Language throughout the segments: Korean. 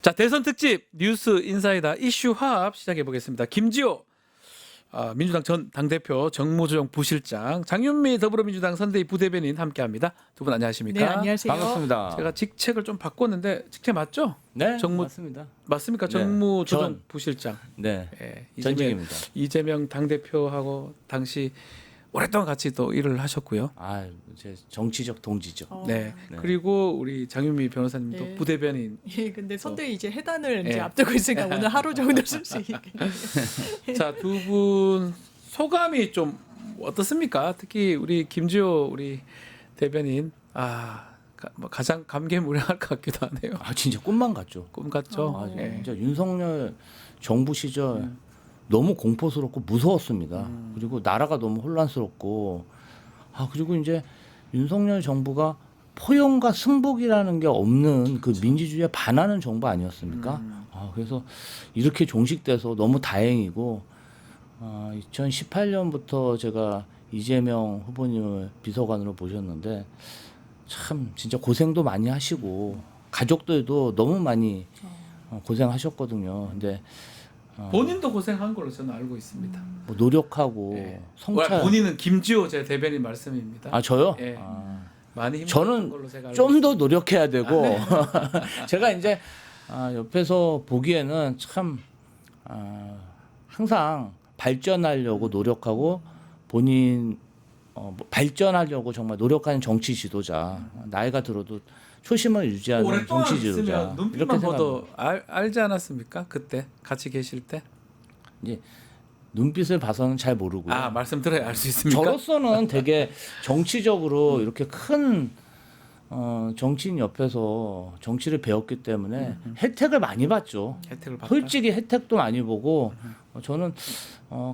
자, 대선 특집 뉴스 인사이다 이슈 화합 시작해 보겠습니다. 김지호 민주당 전 당대표 정무조정 부실장, 장윤미 더불어민주당 선대위 부대변인 함께합니다. 두 분 안녕하십니까? 네, 안녕하세요. 반갑습니다. 제가 직책을 좀 바꿨는데 직책 맞죠? 네, 정무- 맞습니다. 맞습니까? 네. 정무조정 전. 부실장. 네, 예, 전직입니다. 이재명 당대표하고 당시 오랫동안 같이 또 일을 하셨고요. 아, 제 정치적 동지죠. 네. 네. 그리고 우리 장윤미 변호사님도 네. 부대변인. 예, 근데 선대위 이제 해단을 이제 예. 앞두고 있으니까 오늘 하루 정도 쓸 수 있게. 자, 두 분 소감이 좀 어떻습니까? 특히 우리 김지호 우리 대변인 가장 감개무량할 것 같기도 하네요. 아, 진짜 꿈만 같죠. 꿈 같죠? 아, 예. 진짜 윤석열 정부 시절 너무 공포스럽고 무서웠습니다. 그리고 나라가 너무 혼란스럽고, 그리고 이제 윤석열 정부가 포용과 승복이라는 게 없는 그 민주주의에 반하는 정부 아니었습니까? 그래서 이렇게 종식돼서 너무 다행이고, 2018년부터 제가 이재명 후보님을 비서관으로 모셨는데 참 진짜 고생도 많이 하시고 가족들도 너무 많이 고생하셨거든요. 근데 본인도 고생한 걸로 저는 알고 있습니다. 뭐 노력하고 예. 성찰. 본인은 김지호 제 대변인 말씀입니다. 저요? 예. 아, 많이 힘든 저는 걸로 제가 알고 좀 더 노력해야 되고 제가 이제 옆에서 보기에는 참 항상 발전하려고 노력하고 본인 발전하려고 정말 노력하는 정치 지도자, 나이가 들어도 초심을 유지하는 오랫동안 정치 지도자, 있으면 이렇게 눈빛만 생각합니다. 봐도 알지 않았습니까? 그때 같이 계실 때? 이제 눈빛을 봐서는 잘 모르고요. 말씀 들어야 알 수 있습니까? 저로서는 되게 정치적으로 이렇게 큰 정치인 옆에서 정치를 배웠기 때문에 혜택을 많이 봤죠. 혜택을 받다. 솔직히 혜택도 많이 보고 저는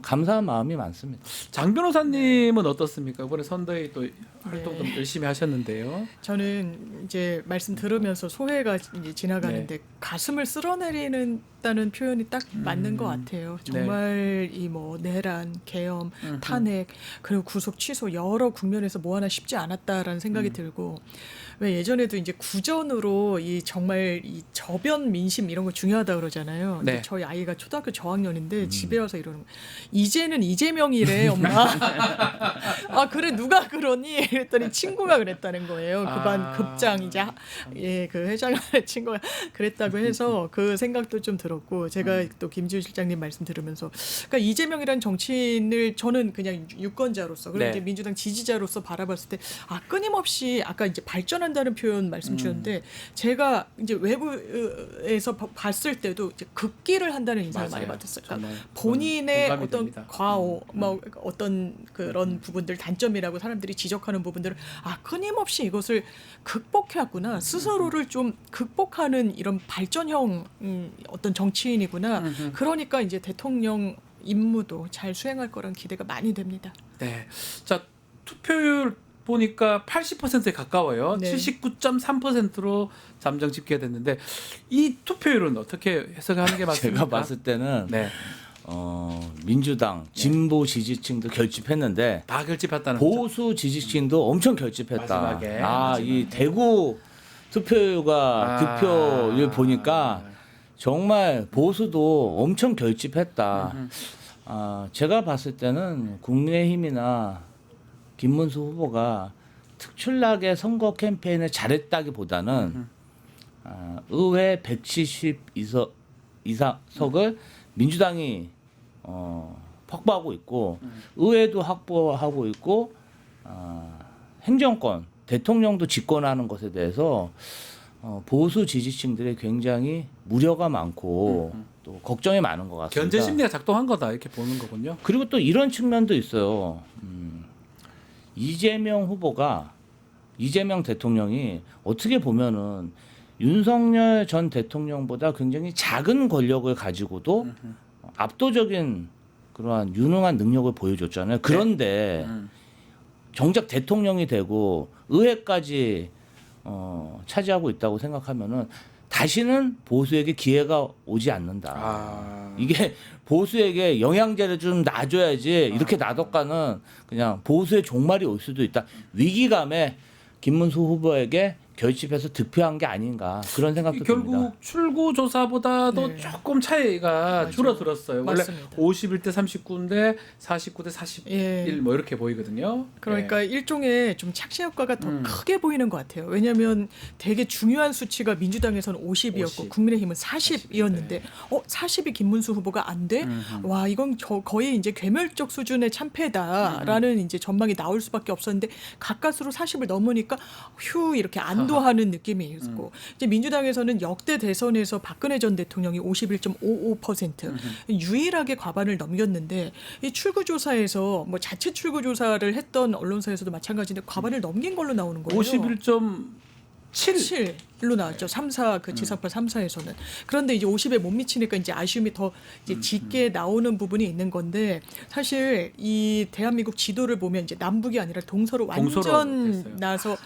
감사한 마음이 많습니다. 장 변호사님은 어떻습니까? 이번에 선대위 또 활동도 열심히 하셨는데요. 저는 이제 말씀 들으면서 소회가 이제 지나가는데 가슴을 쓸어내리는다는 표현이 딱 맞는 것 같아요. 정말 이 뭐 내란, 계엄, 탄핵 그리고 구속 취소 여러 국면에서 뭐 하나 쉽지 않았다라는 생각이 들고, 왜 예전에도 이제 구전으로 이 정말 이 저변 민심 이런 거 중요하다 그러잖아요. 네. 근데 저희 아이가 초등학교 저학년인데 집에 와서 이러는 거예요. 이제는 이재명이래 엄마. 그래 누가 그러니? 그랬더니 친구가 그랬다는 거예요. 그 반 급장 이제 그 회장의 친구가 그랬다고 해서 그 생각도 좀 들었고, 제가 또 김지우 실장님 말씀 들으면서 그러니까 이재명이라는 정치인을 저는 그냥 유권자로서 그리고 네. 이제 민주당 지지자로서 바라봤을 때 끊임없이 아까 이제 발전한다는 표현 말씀 주셨는데 제가 이제 외부에서 봤을 때도 이제 극기를 한다는 인상을 많이 맞아요. 받았어요. 정말 그러니까 본인의 공감이 어떤 됩니다. 과오, 뭐 어떤 그런 부분들 단점이라고 사람들이 지적하는 부분들을 끊임없이 이것을 극복해왔구나, 스스로를 좀 극복하는 이런 발전형 어떤 정치인이구나. 그러니까 이제 대통령 임무도 잘 수행할 거란 기대가 많이 됩니다. 네. 자, 투표율 보니까 80%에 가까워요. 네. 79.3%로 잠정 집계됐는데 이 투표율은 어떻게 해석하는 게 맞습니까? 제가 봤을 때는 네. 민주당 진보 지지층도 결집했는데 다 결집했다는 거죠. 보수 지지층도 엄청 결집했다. 마지막에. 이 대구 투표율과 득표율 보니까 정말 보수도 엄청 결집했다. 제가 봤을 때는 국민의힘이나 김문수 후보가 특출나게 선거 캠페인을 잘했다기보다는 의회 172석을 민주당이 확보하고 있고 의회도 확보하고 있고 행정권 대통령도 집권하는 것에 대해서 보수 지지층들의 굉장히 우려가 많고 또 걱정이 많은 것 같습니다. 견제 심리가 작동한 거다 이렇게 보는 거군요. 그리고 또 이런 측면도 있어요. 이재명 대통령이 어떻게 보면은 윤석열 전 대통령보다 굉장히 작은 권력을 가지고도 압도적인 그러한 유능한 능력을 보여줬잖아요. 그런데 정작 대통령이 되고 의회까지 차지하고 있다고 생각하면은 다시는 보수에게 기회가 오지 않는다. 이게 보수에게 영양제를 좀 놔줘야지 이렇게 놔뒀가는 그냥 보수의 종말이 올 수도 있다. 위기감에 김문수 후보에게 결집해서 득표한 게 아닌가 그런 생각도 결국 듭니다. 출구 조사보다도 네. 조금 차이가 맞아요. 줄어들었어요. 맞습니다. 원래 51대 39인데 49대 41 예. 뭐 이렇게 보이거든요. 그러니까 예. 일종의 좀 착시 효과가 더 크게 보이는 것 같아요. 왜냐하면 되게 중요한 수치가 민주당에서는 50이었고 50. 국민의힘은 40이었는데 40이 김문수 후보가 안 돼? 와 이건 거의 이제 괴멸적 수준의 참패다라는 이제 전망이 나올 수밖에 없었는데 가까스로 40을 넘으니까 휴 이렇게 안도하는 느낌이 있고 이제 민주당에서는 역대 대선에서 박근혜 전 대통령이 51.55% 유일하게 과반을 넘겼는데 이 출구조사에서 뭐 자체 출구조사를 했던 언론사에서도 마찬가지인데 과반을 넘긴 걸로 나오는 거예요. 51.7 7로 나왔죠. 3사 그 지상파 3사에서는. 그런데 이제 50에 못 미치니까 이제 아쉬움이 더 이제 짙게 나오는 부분이 있는 건데 사실 이 대한민국 지도를 보면 이제 남북이 아니라 동서로 동서로 완전 됐어요. 나서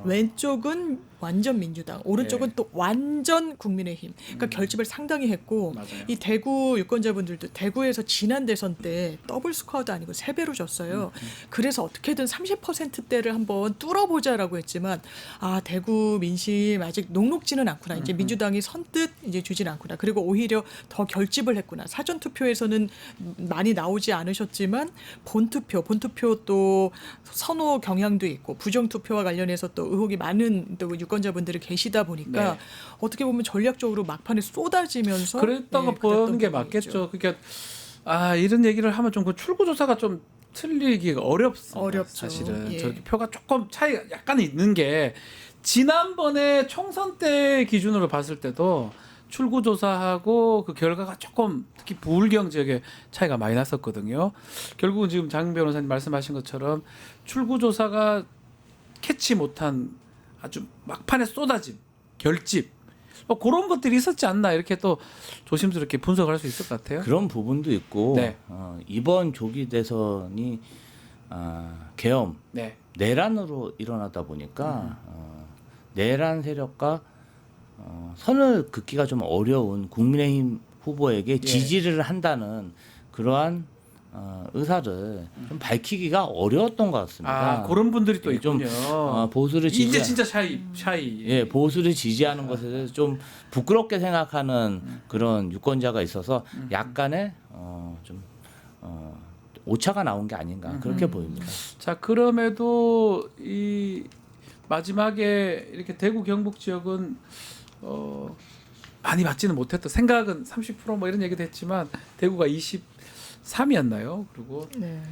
왼쪽은 완전 민주당, 오른쪽은 네. 또 완전 국민의힘. 그러니까 결집을 상당히 했고 맞아요. 이 대구 유권자분들도 대구에서 지난 대선 때 더블 스코어도 아니고 3배로 졌어요. 그래서 어떻게든 30%대를 한번 뚫어보자라고 했지만 아 대구 민심 아직 녹록지는 않구나. 이제 민주당이 선뜻 이제 주진 않구나. 그리고 오히려 더 결집을 했구나. 사전 투표에서는 많이 나오지 않으셨지만 본투표 또 선호 경향도 있고 부정 투표와 관련해서 또 의혹이 많은 또 유권자분들이 계시다 보니까 네. 어떻게 보면 전략적으로 막판에 쏟아지면서 그랬다고 예, 보는 게 그랬던 맞겠죠. 그러니까 이런 얘기를 하면 좀 그 출구 조사가 좀 틀리기가 어렵습니다. 어렵죠. 사실은 예. 저렇게 표가 조금 차이가 약간 있는 게 지난번에 총선 때 기준으로 봤을 때도 출구 조사하고 그 결과가 조금 특히 부울경 지역에 차이가 많이 났었거든요. 결국은 지금 장 변호사님 말씀하신 것처럼 출구 조사가 캐치 못한 아주 막판에 쏟아짐, 결집 그런 것들이 있었지 않나 이렇게 또 조심스럽게 분석할 수 있을 것 같아요. 그런 부분도 있고 네. 이번 조기 대선이 계엄 네. 내란으로 일어나다 보니까 내란 세력과 선을 긋기가 좀 어려운 국민의힘 후보에게 예. 지지를 한다는 그러한 의사를 좀 밝히기가 어려웠던 것 같습니다. 그런 분들이 또 예, 좀, 있군요. 보수를 지지 이제 진짜 샤이. 예, 보수를 지지하는 것에 대해서 좀 부끄럽게 생각하는 그런 유권자가 있어서 약간의 좀 오차가 나온 게 아닌가 그렇게 보입니다. 자, 그럼에도 이 마지막에 이렇게 대구 경북 지역은 많이 받지는 못했던 생각은 30% 이런 얘기도 했지만 대구가 23이었나요? 그리고 네.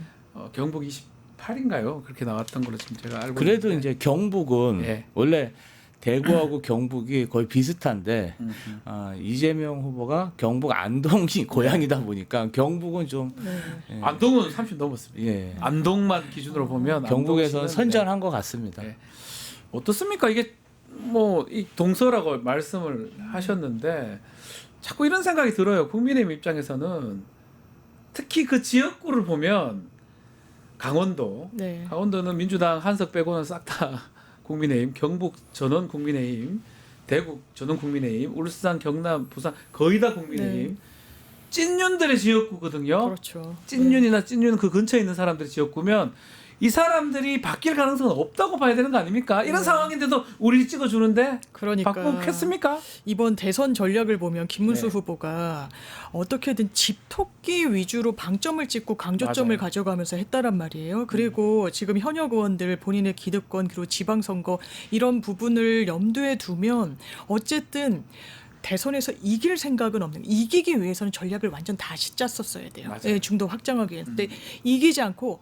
경북 28인가요? 그렇게 나왔던 걸로 지금 제가 알고 그래도 있는데. 이제 경북은 예. 원래 대구하고 경북이 거의 비슷한데 이재명 후보가 경북 안동이 고향이다 보니까 경북은 좀 예, 안동은 30 넘었습니다. 예, 안동만 기준으로 보면 경북에서는 안동시는, 선전한 것 같습니다. 네. 어떻습니까? 이게 뭐 이 동서라고 말씀을 하셨는데 자꾸 이런 생각이 들어요. 국민의힘 입장에서는 특히 그 지역구를 보면 강원도는 민주당 한석 빼고는 싹 다 국민의힘, 경북 전원 국민의힘, 대구 전원 국민의힘, 울산, 경남, 부산 거의 다 국민의힘. 찐윤들의 지역구거든요. 그렇죠. 찐윤이나 찐윤 그 근처에 있는 사람들의 지역구면 이 사람들이 바뀔 가능성은 없다고 봐야 되는 거 아닙니까? 이런 상황인데도 우리 찍어주는데 그러니까 바꾸겠습니까? 이번 대선 전략을 보면 김문수 네. 후보가 어떻게든 집토끼 위주로 방점을 찍고 강조점을 맞아요. 가져가면서 했다란 말이에요. 그리고 지금 현역 의원들 본인의 기득권 그리고 지방선거 이런 부분을 염두에 두면 어쨌든 대선에서 이길 생각은 없는 이기기 위해서는 전략을 완전 다시 짰었어야 돼요. 맞아요. 예, 중도 확장하기 위해서. 근데 이기지 않고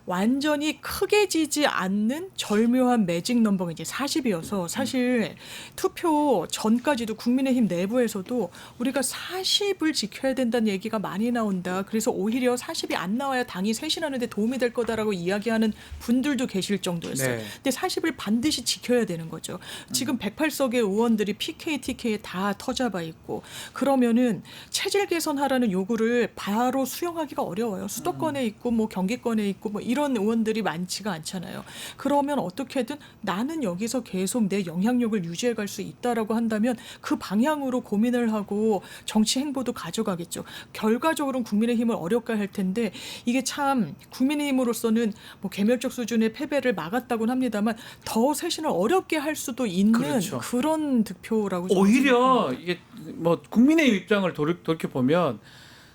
완전히 크게 지지 않는 절묘한 매직 넘버가 이제 40이어서 사실 투표 전까지도 국민의힘 내부에서도 우리가 40을 지켜야 된다는 얘기가 많이 나온다. 그래서 오히려 40이 안 나와야 당이 쇄신하는 데 도움이 될 거다라고 이야기하는 분들도 계실 정도였어요. 네. 근데 40을 반드시 지켜야 되는 거죠. 지금 108석의 의원들이 PK, TK에 다 터잡아 있고 그러면은 체질 개선하라는 요구를 바로 수용하기가 어려워요. 수도권에 있고 뭐 경기권에 있고 뭐 이런 의원들이 많지가 않잖아요. 그러면 어떻게든 나는 여기서 계속 내 영향력을 유지해 갈 수 있다라고 한다면 그 방향으로 고민을 하고 정치 행보도 가져가겠죠. 결과적으로는 국민의힘을 어렵게 할 텐데 이게 참 국민의힘으로서는 뭐 개멸적 수준의 패배를 막았다고는 합니다만 더 쇄신을 어렵게 할 수도 있는 그렇죠. 그런 득표라고 저는 오히려 이게 뭐 국민의힘 입장을 돌이켜 보면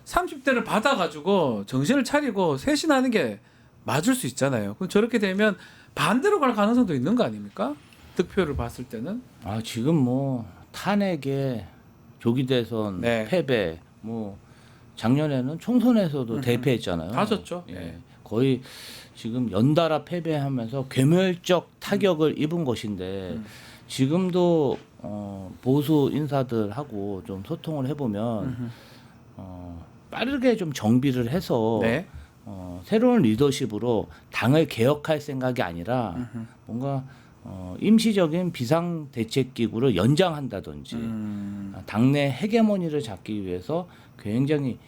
30대를 받아가지고 정신을 차리고 쇄신하는 게 맞을 수 있잖아요. 그럼 저렇게 되면 반대로 갈 가능성도 있는 거 아닙니까? 득표를 봤을 때는. 아 지금 뭐 탄핵에 조기 대선 네. 패배, 뭐 작년에는 총선에서도 대패했잖아요. 다 졌죠. 예. 네. 거의 지금 연달아 패배하면서 괴멸적 타격을 입은 것인데 지금도 보수 인사들하고 좀 소통을 해보면 빠르게 좀 정비를 해서 네. 새로운 리더십으로 당을 개혁할 생각이 아니라 뭔가 임시적인 비상대책기구를 연장한다든지 당내 헤게모니를 잡기 위해서 굉장히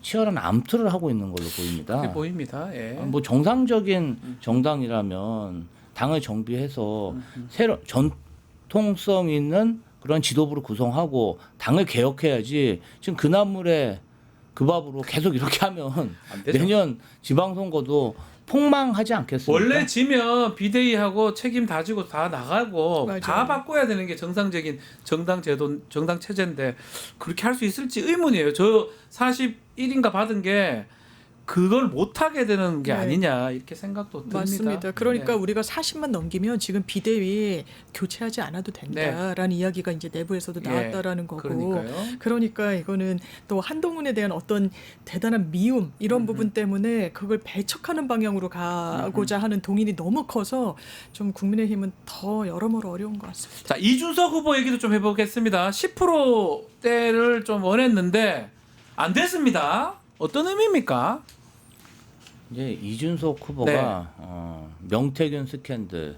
치열한 암투를 하고 있는 걸로 보입니다. 그렇게 보입니다. 예. 뭐 정상적인 정당이라면 당을 정비해서 새로 전통성 있는 그런 지도부를 구성하고 당을 개혁해야지 지금 그 나물에 그 밥으로 계속 이렇게 하면 안 되죠. 내년 지방선거도 폭망하지 않겠습니까? 원래 지면 비대위하고 책임 다 지고 다 나가고 맞아요. 다 바꿔야 되는 게 정상적인 정당 제도, 정당 체제인데 그렇게 할 수 있을지 의문이에요. 저 41인가 받은 게 그걸 못 하게 되는 게 네. 아니냐 이렇게 생각도 듭니다. 맞습니다. 그러니까 네. 우리가 40만 넘기면 지금 비대위 교체하지 않아도 된다라는 이야기가 이제 내부에서도 나왔다라는 거고. 그러니까요. 그러니까 이거는 또 한동훈에 대한 어떤 대단한 미움 이런 부분 때문에 그걸 배척하는 방향으로 가고자 하는 동인이 너무 커서 좀 국민의힘은 더 여러모로 어려운 것 같습니다. 자, 이준석 후보 얘기도 좀 해보겠습니다. 10%대를 좀 원했는데 안 됐습니다. 어떤 의미입니까? 이제 이준석 후보가 명태균 스캔들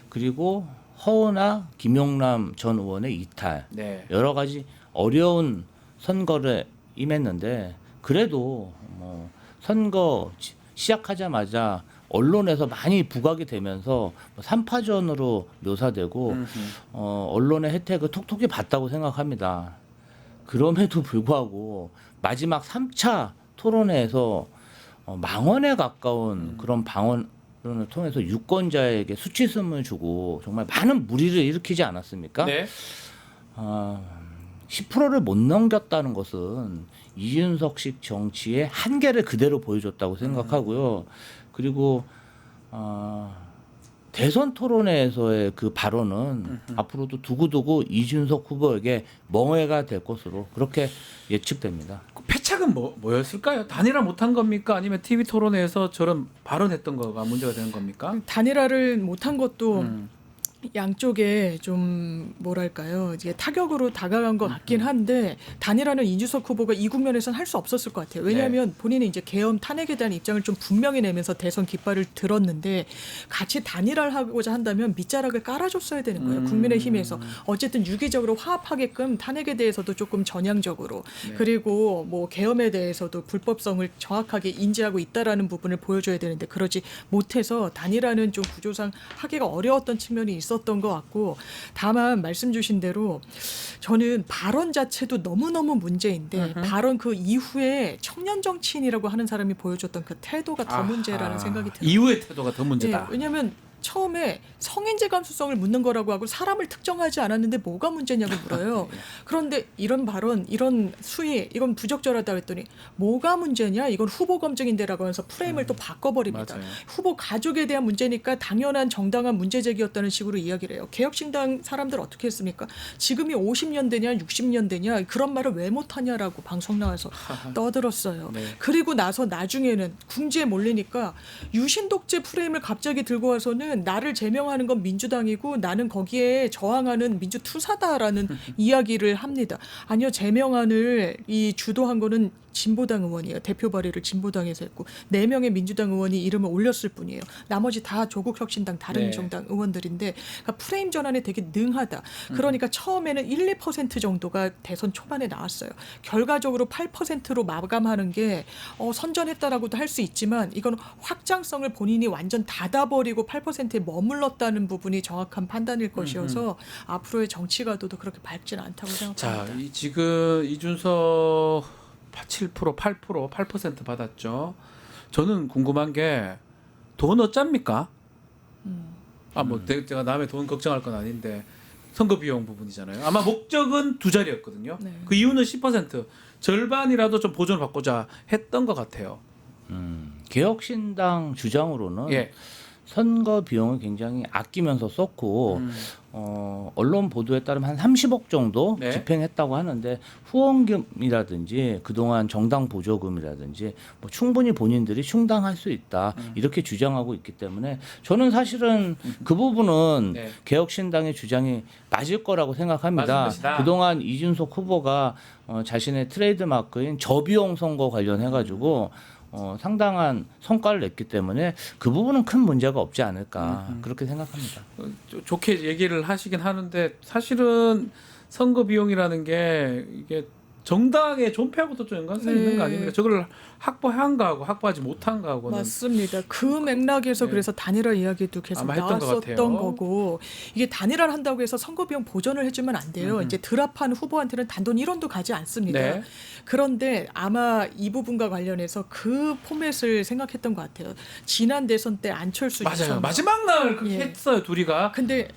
그리고 허은하, 김용남 전 의원의 이탈 네. 여러 가지 어려운 선거를 임했는데 그래도 뭐 선거 시작하자마자 언론에서 많이 부각이 되면서 3파전으로 묘사되고 언론의 혜택을 톡톡히 받다고 생각합니다. 그럼에도 불구하고 마지막 3차 토론회에서 망언에 가까운 그런 방언을 통해서 유권자에게 수치심을 주고 정말 많은 무리를 일으키지 않았습니까? 네. 10%를 못 넘겼다는 것은 이준석식 정치의 한계를 그대로 보여줬다고 생각하고요. 그리고 대선 토론회에서의 그 발언은 앞으로도 두고두고 이준석 후보에게 멍해가 될 것으로 그렇게 예측됩니다. 그 패착은 뭐였을까요? 단일화 못한 겁니까? 아니면 TV 토론회에서 저런 발언했던 거가 문제가 되는 겁니까? 단일화를 못한 것도 양쪽에 좀 뭐랄까요 이게 타격으로 다가간 것 같긴 한데 단일화는 이준석 후보가 이 국면에서는 할 수 없었을 것 같아요. 왜냐하면 본인이 이제 계엄 탄핵에 대한 입장을 좀 분명히 내면서 대선 깃발을 들었는데 같이 단일화를 하고자 한다면 밑자락을 깔아줬어야 되는 거예요. 국민의힘에서 어쨌든 유기적으로 화합하게끔 탄핵에 대해서도 조금 전향적으로 그리고 뭐 계엄에 대해서도 불법성을 정확하게 인지하고 있다라는 부분을 보여줘야 되는데 그러지 못해서 단일화는 좀 구조상 하기가 어려웠던 측면이 있었던 것 같고 다만 말씀 주신 대로 저는 발언 자체도 너무너무 문제인데 발언 그 이후에 청년 정치인이라고 하는 사람이 보여줬던 그 태도가 더 문제라는 생각이 들어요. 이후의 태도가 더 문제다. 네, 왜냐하면 처음에 성인지 감수성을 묻는 거라고 하고 사람을 특정하지 않았는데 뭐가 문제냐고 물어요. 그런데 이런 발언, 이런 수위, 이건 부적절하다 그랬더니 뭐가 문제냐? 이건 후보 검증인데라고 해서 프레임을 또 바꿔버립니다. 맞아요. 후보 가족에 대한 문제니까 당연한 정당한 문제제기였다는 식으로 이야기를 해요. 개혁신당 사람들 어떻게 했습니까? 지금이 50년대냐 60년대냐 그런 말을 왜 못하냐라고 방송 나와서 떠들었어요. 네. 그리고 나서 나중에는 궁지에 몰리니까 유신 독재 프레임을 갑자기 들고 와서는 보면은 나를 제명하는 건 민주당이고 나는 거기에 저항하는 민주투사다라는 이야기를 합니다. 아니요, 제명안을 이 주도한 거는 진보당 의원이에요. 대표 발의를 진보당에서 했고 4명의 민주당 의원이 이름을 올렸을 뿐이에요. 나머지 다 조국혁신당 다른 네. 정당 의원들인데 그러니까 프레임 전환에 되게 능하다. 그러니까 처음에는 1~2% 정도가 대선 초반에 나왔어요. 결과적으로 8%로 마감하는 게 선전했다라고도 할 수 있지만 이건 확장성을 본인이 완전 닫아버리고 8%에 머물렀다는 부분이 정확한 판단일 것이어서 앞으로의 정치 가도도 그렇게 밝지는 않다고 생각합니다. 자, 지금 이준석 7%, 8% 받았죠. 저는 궁금한 게 돈 어짭니까? 제가 남의 돈 걱정할 건 아닌데 선거 비용 부분이잖아요. 아마 목적은 2자리였거든요. 네. 그 이유는 10% 절반이라도 좀 보존을 받고자 했던 것 같아요. 개혁신당 주장으로는 예. 선거 비용을 굉장히 아끼면서 썼고 언론 보도에 따르면 한 30억 정도 네. 집행했다고 하는데 후원금이라든지 그동안 정당 보조금이라든지 뭐 충분히 본인들이 충당할 수 있다 이렇게 주장하고 있기 때문에 저는 사실은 그 부분은 네. 개혁신당의 주장이 맞을 거라고 생각합니다. 맞을 것이다. 그동안 이준석 후보가 자신의 트레이드 마크인 저비용 선거 관련해가지고 상당한 성과를 냈기 때문에 그 부분은 큰 문제가 없지 않을까 그렇게 생각합니다. 좋게 얘기를 하시긴 하는데 사실은 선거 비용이라는 게 이게 정당의 존폐하고도 좀 연관성이 있는 거 아닙니까? 저걸 확보한 거하고 확보하지 못한 거하고는 맞습니다. 그 맥락에서 네. 그래서 단일화 이야기도 계속 아마 했던 것 같아요. 나왔었던 거고 이게 단일화를 한다고 해서 선거 비용 보전을 해주면 안 돼요. 이제 드랍한 후보한테는 단돈 1원도 가지 않습니다. 네. 그런데 아마 이 부분과 관련해서 그 포맷을 생각했던 것 같아요. 지난 대선 때 안철수 맞아요. 유승민. 마지막 날 그렇게 예. 했어요. 둘이가. 근데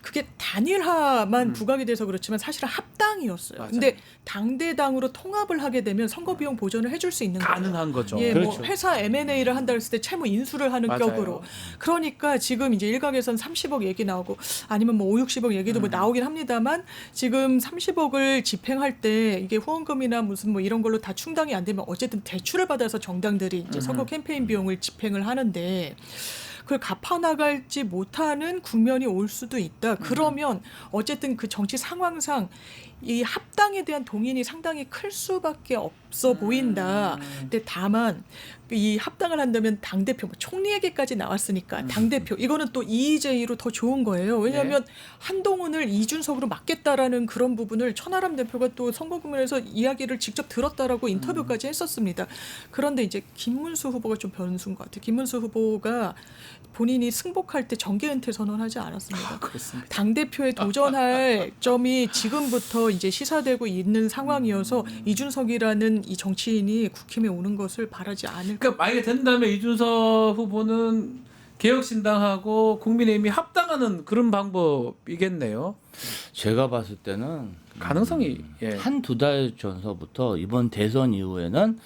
그게 단일화만 부각이 돼서 그렇지만 사실은 합당이었어요. 맞아요. 근데 당대당으로 통합을 하게 되면 선거 비용 보전을 해줄 수 있는 거예요. 가능한 거죠. 예, 그렇죠. 뭐 회사 M&A를 한다 했을 때 채무 인수를 하는 맞아요. 격으로. 그러니까 지금 이제 일각에선 30억 얘기 나오고 아니면 뭐 5, 60억 얘기도 뭐 나오긴 합니다만 지금 30억을 집행할 때 이게 후원금이나 무슨 뭐 이런 걸로 다 충당이 안 되면 어쨌든 대출을 받아서 정당들이 이제 선거 캠페인 비용을 집행을 하는데 그걸 갚아나갈지 못하는 국면이 올 수도 있다. 그러면 어쨌든 그 정치 상황상 이 합당에 대한 동의는 상당히 클 수밖에 없어 보인다. 근데 다만 이 합당을 한다면 당대표, 뭐 총리 얘기까지 나왔으니까 당대표 이거는 또 EJ로 더 좋은 거예요. 왜냐하면 한동훈을 이준석으로 맡겠다라는 그런 부분을 천하람 대표가 또 선거 국면에서 이야기를 직접 들었다라고 인터뷰까지 했었습니다. 그런데 이제 김문수 후보가 좀 변수인 것 같아요. 김문수 후보가 본인이 승복할 때 정계 은퇴 선언하지 않았습니다. 그렇습니다. 당대표에 도전할 점이 지금부터 이제 시사되고 있는 상황이어서 이준석이라는 이 정치인이 국힘에 오는 것을 바라지 않을 그러니까 만약에 된다면 이준석 후보는 개혁신당하고 국민의힘이 합당하는 그런 방법이겠네요. 제가 봤을 때는 가능성이 한두 달 전서부터 이번 대선 이후에는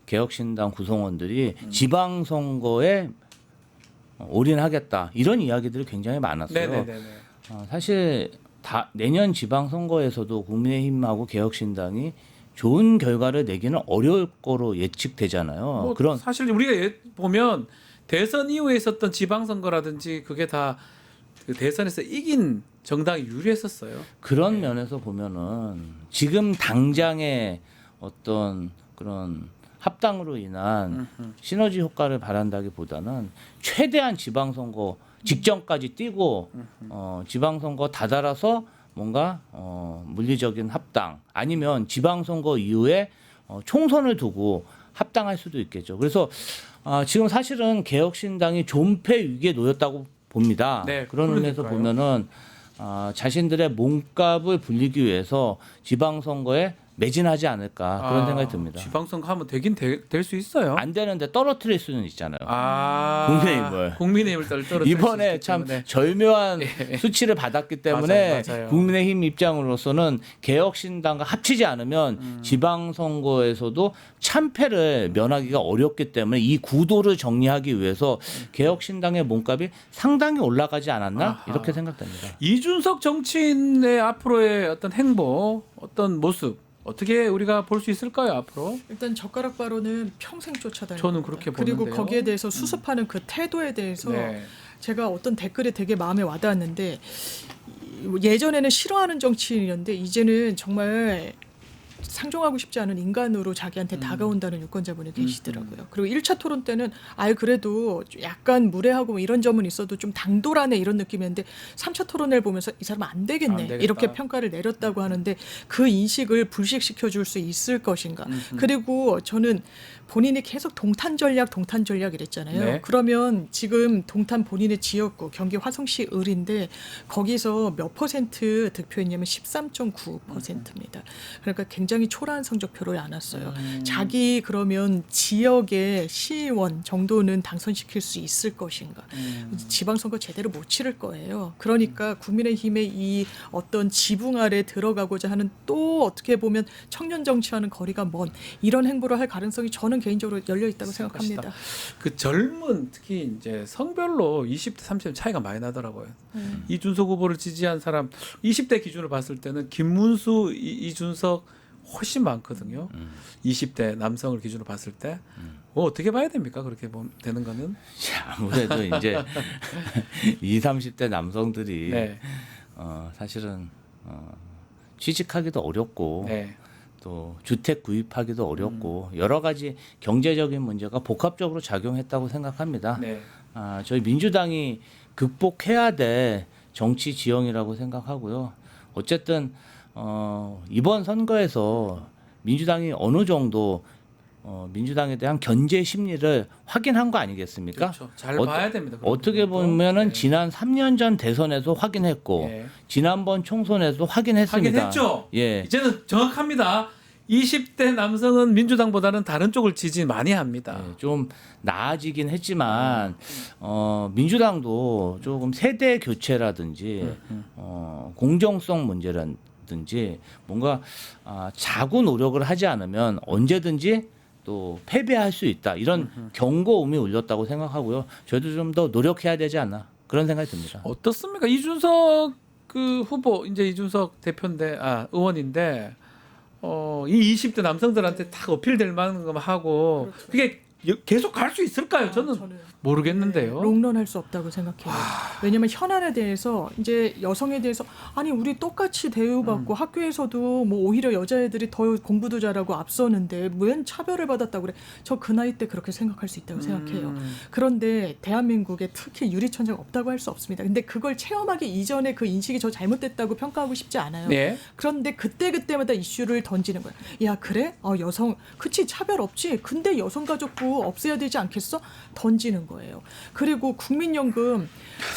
개혁신당 구성원들이 지방선거에 올인하겠다 이런 이야기들이 굉장히 많았어요. 네네네. 사실 내년 지방선거에서도 국민의힘하고 개혁신당이 좋은 결과를 내기는 어려울 거로 예측되잖아요. 뭐 그런 사실 우리가 보면 대선 이후에 있었던 지방선거라든지 그게 다 그 대선에서 이긴 정당이 유리했었어요. 그런 면에서 보면은 지금 당장의 어떤 그런 합당으로 인한 시너지 효과를 바란다기보다는 최대한 지방선거 직전까지 뛰고 지방선거 다다라서 뭔가 물리적인 합당 아니면 지방선거 이후에 총선을 두고 합당할 수도 있겠죠. 그래서 지금 사실은 개혁신당이 존폐 위기에 놓였다고 봅니다. 네, 그런 의미에서 그러니까요. 보면은 자신들의 몸값을 불리기 위해서 지방선거에 매진하지 않을까 그런 생각이 듭니다. 지방선거 하면 되긴 될 수 있어요. 안 되는데 떨어뜨릴 수는 있잖아요. 국민의힘을 떨어뜨릴 이번에 수 있기 참 때문에. 절묘한 수치를 받았기 때문에 맞아요. 국민의힘 입장으로서는 개혁신당과 합치지 않으면 지방선거에서도 참패를 면하기가 어렵기 때문에 이 구도를 정리하기 위해서 개혁신당의 몸값이 상당히 올라가지 않았나 아하. 이렇게 생각됩니다. 이준석 정치인의 앞으로의 어떤 행보, 어떤 모습 어떻게 우리가 볼 수 있을까요 앞으로? 일단 젓가락 바로는 평생 쫓아다니다. 저는 그렇게 그리고 보는데요. 거기에 대해서 수습하는 그 태도에 대해서 네. 제가 어떤 댓글에 되게 마음에 와닿았는데 예전에는 싫어하는 정치인이었는데 이제는 정말 상종하고 싶지 않은 인간으로 자기한테 다가온다는 유권자분이 계시더라고요. 그리고 1차 토론 때는 아예 그래도 약간 무례하고 뭐 이런 점은 있어도 좀 당돌하네 이런 느낌이었는데 3차 토론을 보면서 이 사람은 안 되겠네 안 되겠다. 이렇게 평가를 내렸다고 하는데 그 인식을 불식시켜 줄 수 있을 것인가. 그리고 저는 본인이 계속 동탄 전략 이랬잖아요. 네. 그러면 지금 동탄 본인의 지역구 경기 화성시 을인데 거기서 몇 퍼센트 득표했냐면 13.9%입니다. 그러니까 굉장히 초라한 성적표를 안았어요. 자기 그러면 지역의 시의원 정도는 당선시킬 수 있을 것인가. 지방선거 제대로 못 치를 거예요. 그러니까 국민의힘의 이 어떤 지붕 아래 들어가고자 하는 또 어떻게 보면 청년 정치와는 거리가 먼 이런 행보를 할 가능성이 저는 개인적으로 열려 있다고 생각합니다. 그 젊은 특히 이제 성별로 20대 30대 차이가 많이 나더라고요. 이준석 후보를 지지한 사람 20대 기준으로 봤을 때는 김문수, 이준석 훨씬 많거든요. 20대 남성을 기준으로 봤을 때 어떻게 봐야 됩니까? 그렇게 보면 되는 거는 아무래도 이제 20, 30대 남성들이 네. 사실은 취직하기도 어렵고 네. 또 주택 구입하기도 어렵고 여러 가지 경제적인 문제가 복합적으로 작용했다고 생각합니다. 네. 저희 민주당이 극복해야 될 정치 지형이라고 생각하고요. 어쨌든 이번 선거에서 민주당이 어느 정도 민주당에 대한 견제 심리를 확인한 거 아니겠습니까? 그렇죠. 잘 봐야 됩니다. 어떻게 그런 부분도. 보면은 네. 지난 3년 전 대선에서 확인했고 예. 지난번 총선에서 확인했습니다. 확인했죠. 예. 이제는 정확합니다. 20대 남성은 민주당보다는 다른 쪽을 지지 많이 합니다. 네, 좀 나아지긴 했지만 민주당도 조금 세대 교체라든지 공정성 문제라든지 뭔가 자구 노력을 하지 않으면 언제든지 또 패배할 수 있다 이런 경고음이 울렸다고 생각하고요. 저희도 좀 더 노력해야 되지 않나 그런 생각이 듭니다. 어떻습니까? 이준석 그 후보 이제 이준석 대표인데 의원인데 이 20대 남성들한테 딱 어필될 만한 것만 하고 그렇죠. 그게 계속 갈 수 있을까요? 저는 모르겠는데요. 롱런할 수 없다고 생각해요. 왜냐하면 현안에 대해서 이제 여성에 대해서 아니 우리 똑같이 대우받고 학교에서도 뭐 오히려 여자애들이 더 공부도 잘하고 앞서는데 웬 차별을 받았다고 그래. 저 그 나이 때 그렇게 생각할 수 있다고 생각해요. 그런데 대한민국에 특히 유리천장 없다고 할 수 없습니다. 근데 그걸 체험하기 이전에 그 인식이 저 잘못됐다고 평가하고 싶지 않아요. 네. 그런데 그때마다 이슈를 던지는 거야. 야 그래? 여성 그치 차별 없지. 근데 여성가족부 없애야 되지 않겠어? 던지는 거예요. 그리고 국민연금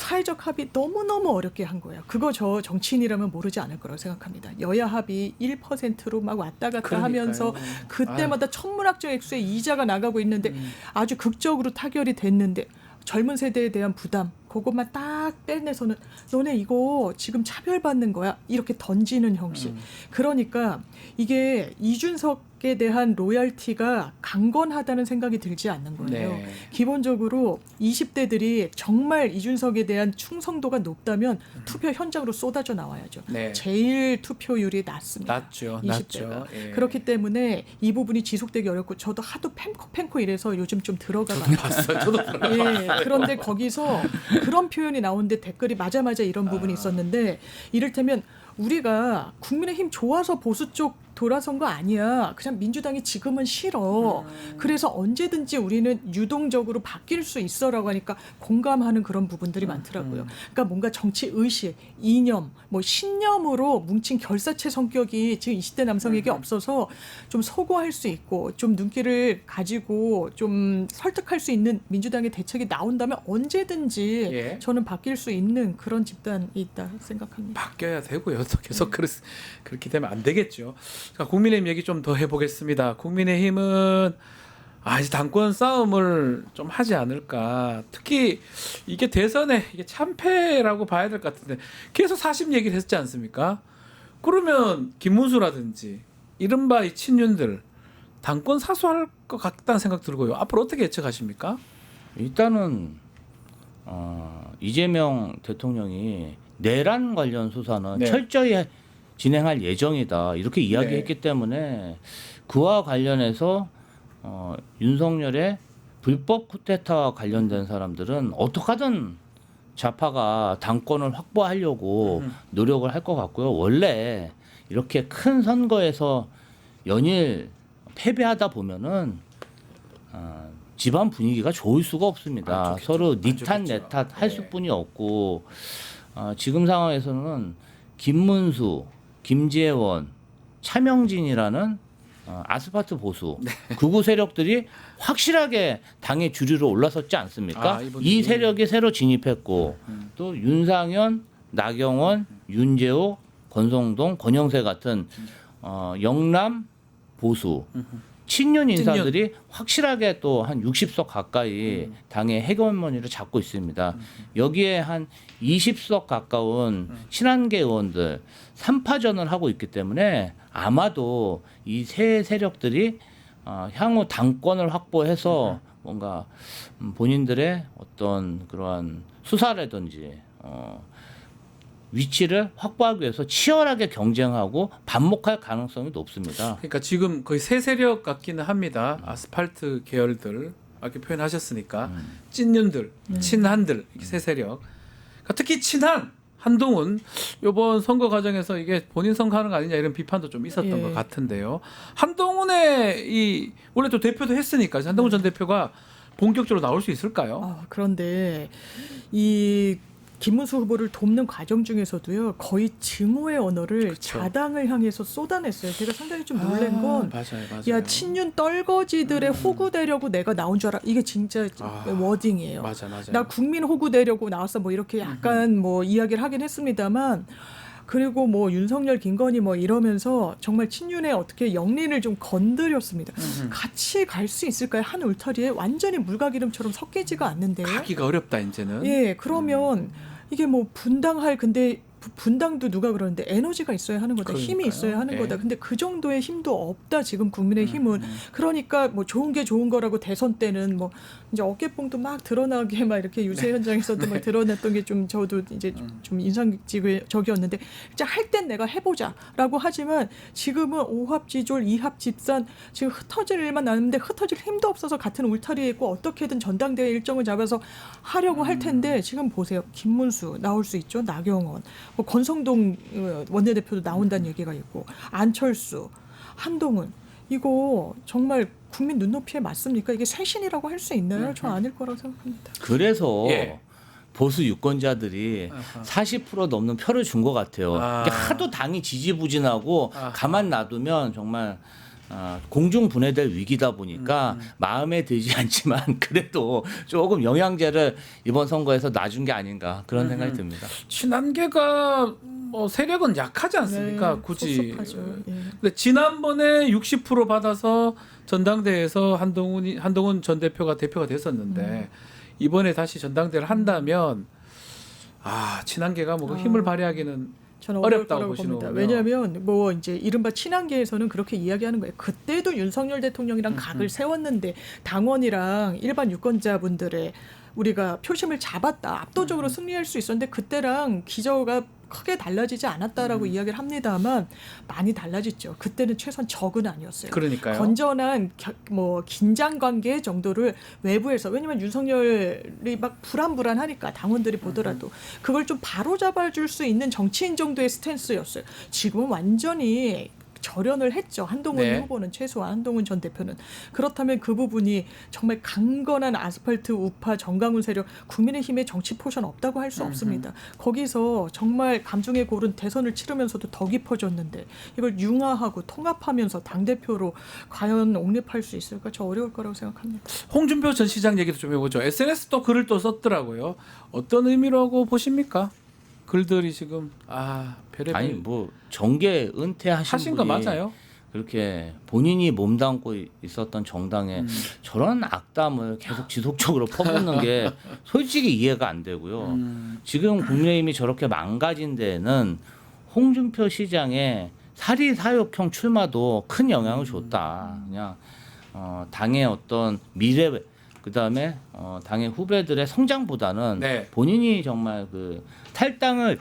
사회적 합의 너무너무 어렵게 한 거예요. 그거 저 정치인이라면 모르지 않을 거라고 생각합니다. 여야 합의 1%로 막 왔다 갔다 그러니까요. 하면서 그때마다 천문학적 액수의 이자가 나가고 있는데 아주 극적으로 타결이 됐는데 젊은 세대에 대한 부담 그것만 딱 빼내서는 너네 이거 지금 차별받는 거야 이렇게 던지는 형식. 그러니까 이게 이준석에 대한 로열티가 강건하다는 생각이 들지 않는 거예요. 네. 기본적으로 20대들이 정말 이준석에 대한 충성도가 높다면 투표 현장으로 쏟아져 나와야죠. 네. 제일 투표율이 낮습니다. 낮죠. 20대가. 낮죠. 예. 그렇기 때문에 이 부분이 지속되기 어렵고 저도 하도 팬코 이래서 요즘 좀 들어가 봐요. 봤어요. 저도 예, 그런데 거기서 그런 표현이 나오는데 댓글이 맞아 이런 부분이 있었는데 이를테면 우리가 국민의힘 좋아서 보수 쪽 돌아선 거 아니야. 그냥 민주당이 지금은 싫어. 그래서 언제든지 우리는 유동적으로 바뀔 수 있어라고 하니까 공감하는 그런 부분들이 많더라고요. 그러니까 뭔가 정치 의식, 이념, 뭐 신념으로 뭉친 결사체 성격이 지금 20대 남성에게 없어서 좀 소구할 수 있고 좀 눈길을 가지고 좀 설득할 수 있는 민주당의 대책이 나온다면 언제든지 예. 저는 바뀔 수 있는 그런 집단이 있다 생각합니다. 바뀌어야 되고요. 또 계속 그렇게 되면 안 되겠죠. 자, 국민의힘 얘기 좀 더 해보겠습니다. 국민의힘은 이제 당권 싸움을 좀 하지 않을까. 특히 이게 대선에 이게 참패라고 봐야 될 것 같은데 계속 40 얘기를 했지 않습니까? 그러면 김문수라든지 이른바 이 친윤들 당권 사수할 것 같다는 생각 들고요. 앞으로 어떻게 예측하십니까? 일단은 이재명 대통령이 내란 관련 수사는 네. 철저히 진행할 예정이다 이렇게 이야기했기 네. 때문에 그와 관련해서 윤석열의 불법 쿠데타와 관련된 사람들은 어떻게 하든 좌파가 당권을 확보하려고 노력을 할 것 같고요. 원래 이렇게 큰 선거에서 연일 패배하다 보면은 집안 분위기가 좋을 수가 없습니다. 좋겠죠. 서로 안 니탓 좋겠죠. 내탓 할 네. 수뿐이 없고 지금 상황에서는 김문수, 김재원, 차명진이라는 아스팔트 보수 극우 세력들이 확실하게 당의 주류로 올라섰지 않습니까? 이분들이. 이 세력이 새로 진입했고 또 윤상현, 나경원, 윤재호, 권성동, 권영세 같은 영남 보수 친윤 인사들이 확실하게 또 한 60석 가까이 당의 해결머니를 잡고 있습니다. 여기에 한 20석 가까운 친한계 의원들 3파전을 하고 있기 때문에 아마도 이 세 세력들이 향후 당권을 확보해서 뭔가 본인들의 어떤 그러한 수사라든지 위치를 확보하기 위해서 치열하게 경쟁하고 반목할 가능성이 높습니다. 그러니까 지금 거의 새 세력 같기는 합니다. 아스팔트 계열들 이렇게 표현하셨으니까 찐윤들, 친한들 이렇게 새 세력. 그러니까 특히 친한 한동훈 이번 선거 과정에서 이게 본인 선거하는 거 아니냐 이런 비판도 좀 있었던 예. 것 같은데요. 한동훈의 이 원래 또 대표도 했으니까 한동훈 전 대표가 본격적으로 나올 수 있을까요? 그런데 이 김문수 후보를 돕는 과정 중에서도요 거의 증오의 언어를 그쵸. 자당을 향해서 쏟아냈어요. 제가 상당히 좀 놀란 건 맞아요. 야 친윤 떨거지들의 호구 되려고 내가 나온 줄 알아. 이게 진짜 워딩이에요. 맞아요. 나 국민 호구 되려고 나왔어. 뭐 이렇게 약간 뭐 이야기를 하긴 했습니다만 그리고 뭐 윤석열, 김건희 뭐 이러면서 정말 친윤의 어떻게 영린을 좀 건드렸습니다. 같이 갈 수 있을까요? 한 울타리에 완전히 물과기름처럼 섞이지가 않는데요. 가기가 어렵다 이제는. 예, 그러면 이게 뭐 분당할 근데 분당도 누가 그러는데 에너지가 있어야 하는 거다. 힘이 그러니까요. 있어야 하는 예. 거다. 근데 그 정도의 힘도 없다. 지금 국민의 힘은. 그러니까 뭐 좋은 게 좋은 거라고 대선 때는 뭐 이제 어깨뽕도 막 드러나게 막 이렇게 유세 현장에서도 막 드러냈던 게 좀 저도 이제 좀 인상적이었는데 진짜 할 땐 내가 해보자라고 하지만 지금은 오합지졸, 이합집산 지금 흩어질 일만 나는데 흩어질 힘도 없어서 같은 울타리에 있고 어떻게든 전당대회 일정을 잡아서 하려고 할 텐데 지금 보세요. 김문수 나올 수 있죠. 나경원. 뭐 권성동 원내대표도 나온다는 얘기가 있고 안철수, 한동훈 이거 정말 국민 눈높이에 맞습니까? 이게 쇄신이라고 할 수 있나요? 저 아닐 거라고 생각합니다. 그래서 예. 보수 유권자들이 40% 넘는 표를 준 것 같아요. 이게 하도 당이 지지부진하고 가만 놔두면 정말 공중 분해될 위기다 보니까 마음에 들지 않지만 그래도 조금 영양제를 이번 선거에서 놔준 게 아닌가 그런 생각이 듭니다. 친한계가 뭐 세력은 약하지 않습니까? 네, 굳이. 섭섭하죠. 예. 근데 지난번에 60% 받아서 전당대회에서 한동훈 전 대표가 됐었는데 이번에 다시 전당대회를 한다면 친한계가 뭐 힘을 발휘하기는 저는 어렵다고 거라고 보시는군요. 봅니다. 왜냐하면 뭐 이제 이른바 친한계에서는 그렇게 이야기하는 거예요. 그때도 윤석열 대통령이랑 각을 세웠는데 당원이랑 일반 유권자분들의 우리가 표심을 잡았다. 압도적으로 승리할 수 있었는데 그때랑 기저가 크게 달라지지 않았다라고 이야기를 합니다만 많이 달라졌죠. 그때는 최소한 적은 아니었어요. 그러니까요. 건전한 뭐 긴장 관계 정도를 외부에서 왜냐면 윤석열이 막 불안하니까 당원들이 보더라도 그걸 좀 바로 잡아줄 수 있는 정치인 정도의 스탠스였어요. 지금은 완전히 절연을 했죠. 한동훈 네. 후보는 최소한 한동훈 전 대표는. 그렇다면 그 부분이 정말 강건한 아스팔트 우파 정강훈 세력 국민의힘의 정치 포션 없다고 할 수 없습니다. 거기서 정말 감중에 고른 대선을 치르면서도 더 깊어졌는데 이걸 융화하고 통합하면서 당대표로 과연 옹립할 수 있을까? 저 어려울 거라고 생각합니다. 홍준표 전 시장 얘기도 좀 해보죠. SNS 또 글을 또 썼더라고요. 어떤 의미라고 보십니까? 글들이 지금 별의별 아니 뭐 정계 은퇴하신 하신 거 분이 맞아요? 그렇게 본인이 몸담고 있었던 정당에 저런 악담을 계속 지속적으로 퍼붓는 게 솔직히 이해가 안 되고요. 지금 국민의힘이 저렇게 망가진 데에는 홍준표 시장의 사리사욕형 출마도 큰 영향을 줬다. 그냥 당의 어떤 미래 그다음에 당의 후배들의 성장보다는 네. 본인이 정말 그 탈당을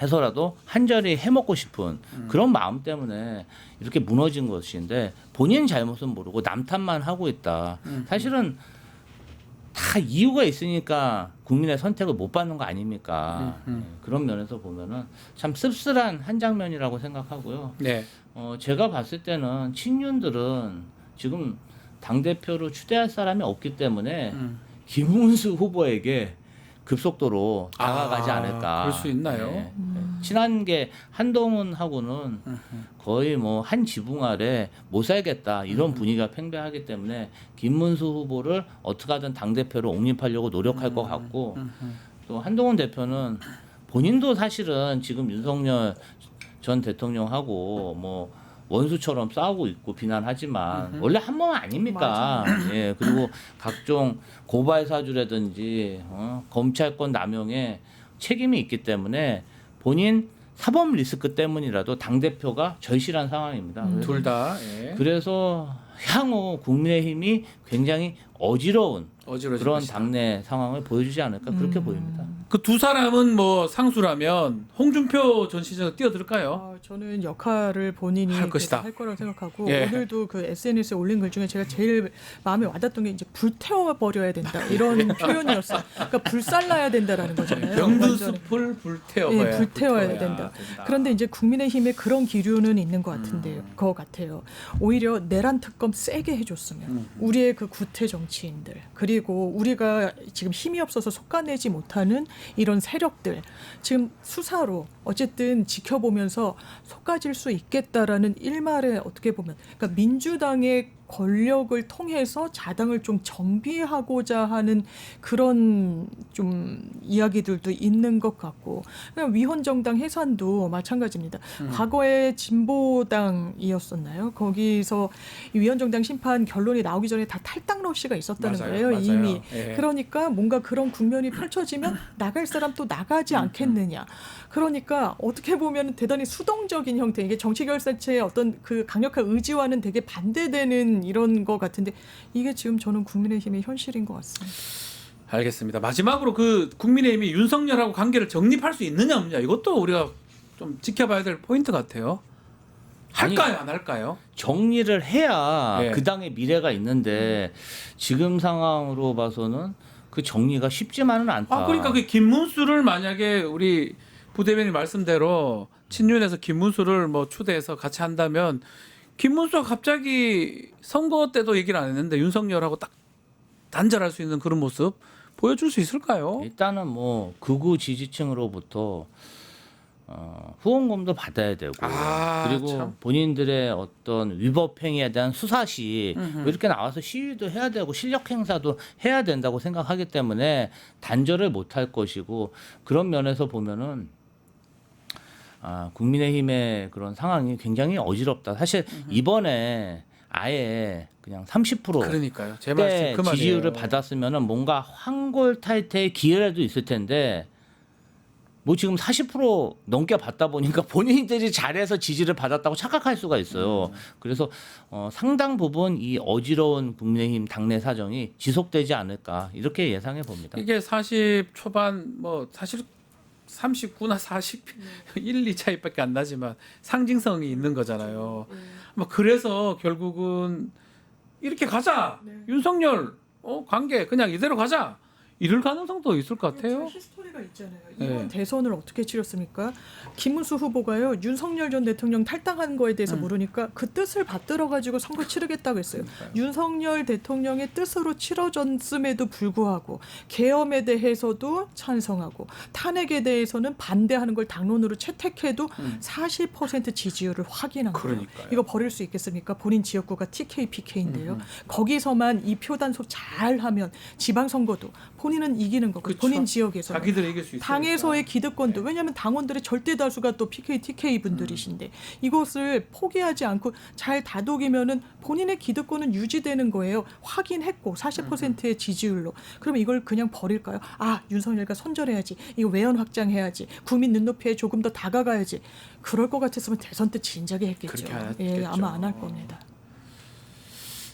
해서라도 한 자리 해먹고 싶은 그런 마음 때문에 이렇게 무너진 것인데 본인 잘못은 모르고 남 탓만 하고 있다. 사실은 다 이유가 있으니까 국민의 선택을 못 받는 거 아닙니까? 그런 면에서 보면은 참 씁쓸한 한 장면이라고 생각하고요. 네. 제가 봤을 때는 친윤들은 지금 당 대표로 추대할 사람이 없기 때문에 김문수 후보에게 급속도로 다가가지 않을까. 그럴 수 있나요? 네. 친한 게 한동훈하고는 거의 뭐 한 지붕 아래 못 살겠다 이런 분위기가 팽배하기 때문에 김문수 후보를 어떻게 하든 당 대표로 옹립하려고 노력할 것 같고 또 한동훈 대표는 본인도 사실은 지금 윤석열 전 대통령하고 뭐 원수처럼 싸우고 있고 비난하지만 원래 한 몸 아닙니까? 예, 그리고 각종 고발 사주라든지 검찰권 남용에 책임이 있기 때문에 본인 사법 리스크 때문이라도 당 대표가 절실한 상황입니다. 둘 다. 예. 그래서 향후 국민의힘이 굉장히 어지러운 어지러질 그런 것이다. 당내 상황을 보여주지 않을까 그렇게 보입니다. 그 두 사람은 뭐 상수라면 홍준표 전 시장을 뛰어들까요? 저는 역할을 본인이 할 것이다. 할 거라고 생각하고 예. 오늘도 그 SNS에 올린 글 중에 제가 제일 마음에 와닿던 게 이제 불태워 버려야 된다 이런 표현이었어요. 그러니까 불살라야 된다라는 거잖아요. 완전히. 병두숲을 불태워야 예, 불태워야 된다. 그런데 이제 국민의힘에 그런 기류는 있는 것 같은데요. 것 같아요. 오히려 내란 특검 세게 해줬으면 우리의 그 구태 정치인들 그리고 우리가 지금 힘이 없어서 속아내지 못하는 이런 세력들 지금 수사로 어쨌든 지켜보면서 속아질 수 있겠다라는 일말에 어떻게 보면 그러니까 민주당의 권력을 통해서 자당을 좀 정비하고자 하는 그런 좀 이야기들도 있는 것 같고 그냥 위헌정당 해산도 마찬가지입니다. 과거에 진보당이었었나요? 거기서 이 위헌정당 심판 결론이 나오기 전에 다 탈당 러시가 있었다는 거예요. 맞아요. 이미. 예. 그러니까 뭔가 그런 국면이 펼쳐지면 나갈 사람 또 나가지 않겠느냐. 그러니까 어떻게 보면 대단히 수동적인 형태 이게 정치결사체의 어떤 그 강력한 의지와는 되게 반대되는 이런 것 같은데 이게 지금 저는 국민의힘의 현실인 것 같습니다. 알겠습니다. 마지막으로 그 국민의힘이 윤석열하고 관계를 정립할 수 있느냐 없느냐 이것도 우리가 좀 지켜봐야 될 포인트 같아요. 할까요, 안 할까요? 정리를 해야 예. 그 당의 미래가 있는데 지금 상황으로 봐서는 그 정리가 쉽지만은 않다. 그러니까 그 김문수를 만약에 우리 부대변인 말씀대로 친윤에서 김문수를 뭐 추대해서 같이 한다면 김문수가 갑자기 선거 때도 얘기를 안 했는데 윤석열하고 딱 단절할 수 있는 그런 모습 보여줄 수 있을까요? 일단은 뭐 극우 지지층으로부터 후원금도 받아야 되고 그리고 참. 본인들의 어떤 위법 행위에 대한 수사시 이렇게 나와서 시위도 해야 되고 실력 행사도 해야 된다고 생각하기 때문에 단절을 못할 것이고 그런 면에서 보면은 국민의힘의 그런 상황이 굉장히 어지럽다. 사실 이번에 아예 그냥 30% 그러니까요. 제 말씀 그 말이에요. 지지율을 받았으면은 뭔가 황골탈퇴의 기회라도 있을 텐데 뭐 지금 40% 넘게 받다 보니까 본인들이 잘해서 지지를 받았다고 착각할 수가 있어요. 그래서 상당 부분 이 어지러운 국민의힘 당내 사정이 지속되지 않을까 이렇게 예상해 봅니다. 이게 40 초반 뭐 사실 39나 40 1, 2 차이밖에 안 나지만 상징성이 있는 거잖아요. 뭐 그래서 결국은 이렇게 가자. 윤석열 관계 그냥 이대로 가자. 이럴 가능성도 있을 것 같아요. 히스토리가 있잖아요. 이번 대선을 어떻게 치렀습니까? 김문수 후보가요. 윤석열 전 대통령 탈당한 거에 대해서 물으니까 그 뜻을 받들어 가지고 선거 치르겠다고 했어요. 윤석열 대통령의 뜻으로 치러졌음에도 불구하고 계엄에 대해서도 찬성하고 탄핵에 대해서는 반대하는 걸 당론으로 채택해도 40% 지지율을 확인한 거예요. 그러니까요. 이거 버릴 수 있겠습니까? 본인 지역구가 TK, PK인데요. 거기서만 이 표 단속 잘하면 지방선거도 본인은 이기는 거고 그쵸. 본인 지역에서 자기들이 이길 수 있으니까. 당에서의 기득권도 왜냐하면 당원들의 절대 다수가 또 PK, TK 분들이신데 이것을 포기하지 않고 잘 다독이면은 본인의 기득권은 유지되는 거예요. 확인했고 40%의 지지율로. 그럼 이걸 그냥 버릴까요? 윤석열과 선절해야지. 이거 외연 확장해야지. 국민 눈높이에 조금 더 다가가야지. 그럴 것 같았으면 대선 때 진작에 했겠죠. 그렇게 안 했겠죠. 아마 안 할 겁니다.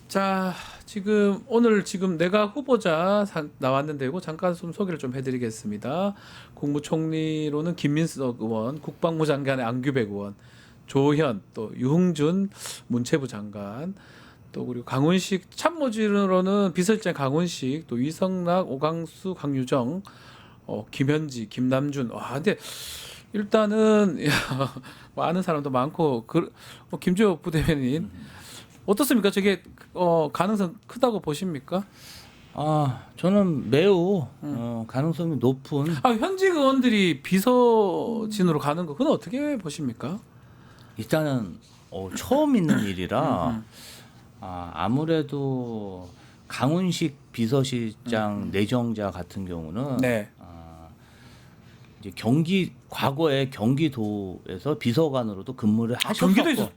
자, 오늘 내가 후보자 나왔는데 이거 잠깐 좀 소개를 좀 해드리겠습니다. 국무총리로는 김민석 의원, 국방부 장관의 안규백 의원, 조현, 또 유흥준 문체부 장관, 또 그리고 강훈식 참모진으로는 비서실장 강훈식, 또 이성락, 오강수, 강유정, 김현지, 김남준. 와, 근데 일단은 뭐 아는 사람도 많고 김주호 부대변인 어떻습니까? 저게 가능성 크다고 보십니까? 저는 매우 가능성이 높은. 현직 의원들이 비서진으로 가는 거 그건 어떻게 보십니까? 일단은 처음 있는 일이라 아무래도 강훈식 비서실장 내정자 같은 경우는 네. 이제 과거에 경기도에서 비서관으로도 근무를 하셨고 경기도에서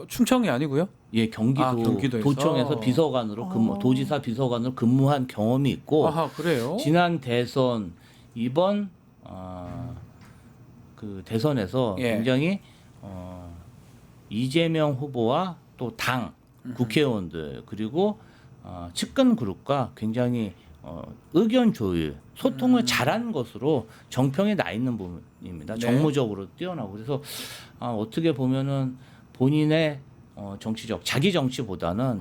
충청이 아니고요? 예, 경기도에서? 도청에서 비서관으로 도지사 비서관으로 근무한 경험이 있고 그래요? 지난 대선 이번 그 대선에서 예. 굉장히 이재명 후보와 또 당 국회의원들 그리고 측근 그룹과 굉장히 의견 조율, 소통을 잘한 것으로 정평이 나 있는 부분입니다. 네. 정무적으로 뛰어나고 그래서 어떻게 보면은 본인의 정치적 자기 정치보다는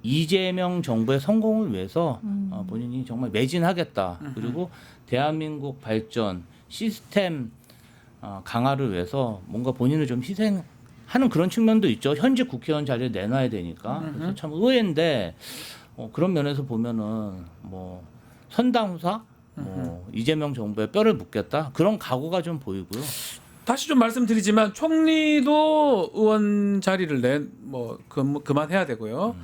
이재명 정부의 성공을 위해서 본인이 정말 매진하겠다. 그리고 대한민국 발전 시스템 강화를 위해서 뭔가 본인을 좀 희생하는 그런 측면도 있죠. 현직 국회의원 자리에 내놔야 되니까. 그래서 참 의외인데 그런 면에서 보면은 뭐 선당후사 이재명 정부에 뼈를 묻겠다 그런 각오가 좀 보이고요. 다시 좀 말씀드리지만 총리도 의원 자리를 그만해야 되고요.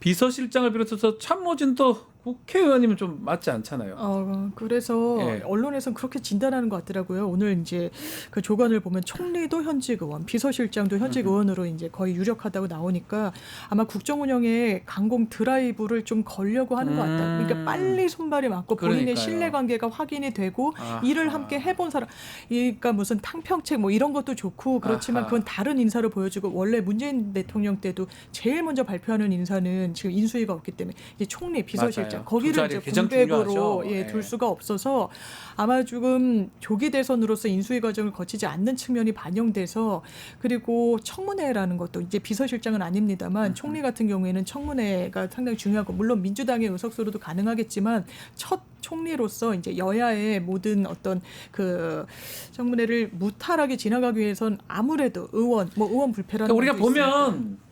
비서실장을 비롯해서 참모진도 국회의원이면 좀 맞지 않잖아요. 그래서 예. 언론에서는 그렇게 진단하는 것 같더라고요. 오늘 이제 그 조간을 보면 총리도 현직 의원, 비서실장도 현직 의원으로 이제 거의 유력하다고 나오니까 아마 국정 운영에 강공 드라이브를 좀 걸려고 하는 것 같다. 그러니까 빨리 손발이 맞고 본인의 그러니까요. 신뢰관계가 확인이 되고 일을 함께 해본 사람. 그러니까 무슨 탕평책 뭐 이런 것도 좋고 그렇지만 그건 다른 인사로 보여주고 원래 문재인 대통령 때도 제일 먼저 발표하는 인사는 지금 인수위가 없기 때문에 이제 총리, 비서실장 맞아요. 거기를 두 이제 자리 공백으로 중요하죠. 예. 둘 수가 없어서 아마 조금 조기 대선으로서 인수위 과정을 거치지 않는 측면이 반영돼서 그리고 청문회라는 것도 이제 비서실장은 아닙니다만 총리 같은 경우에는 청문회가 상당히 중요하고 물론 민주당의 의석수로도 가능하겠지만 첫 총리로서 이제 여야의 모든 어떤 그 청문회를 무탈하게 지나가기 위해선 아무래도 의원 불패라는 그러니까 우리가 것도 있으니까. 보면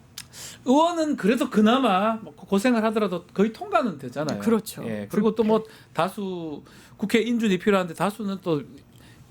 의원은 그래도 그나마 뭐 고생을 하더라도 거의 통과는 되잖아요. 그렇죠. 예. 그리고 또 뭐 다수 국회 인준이 필요한데 다수는 또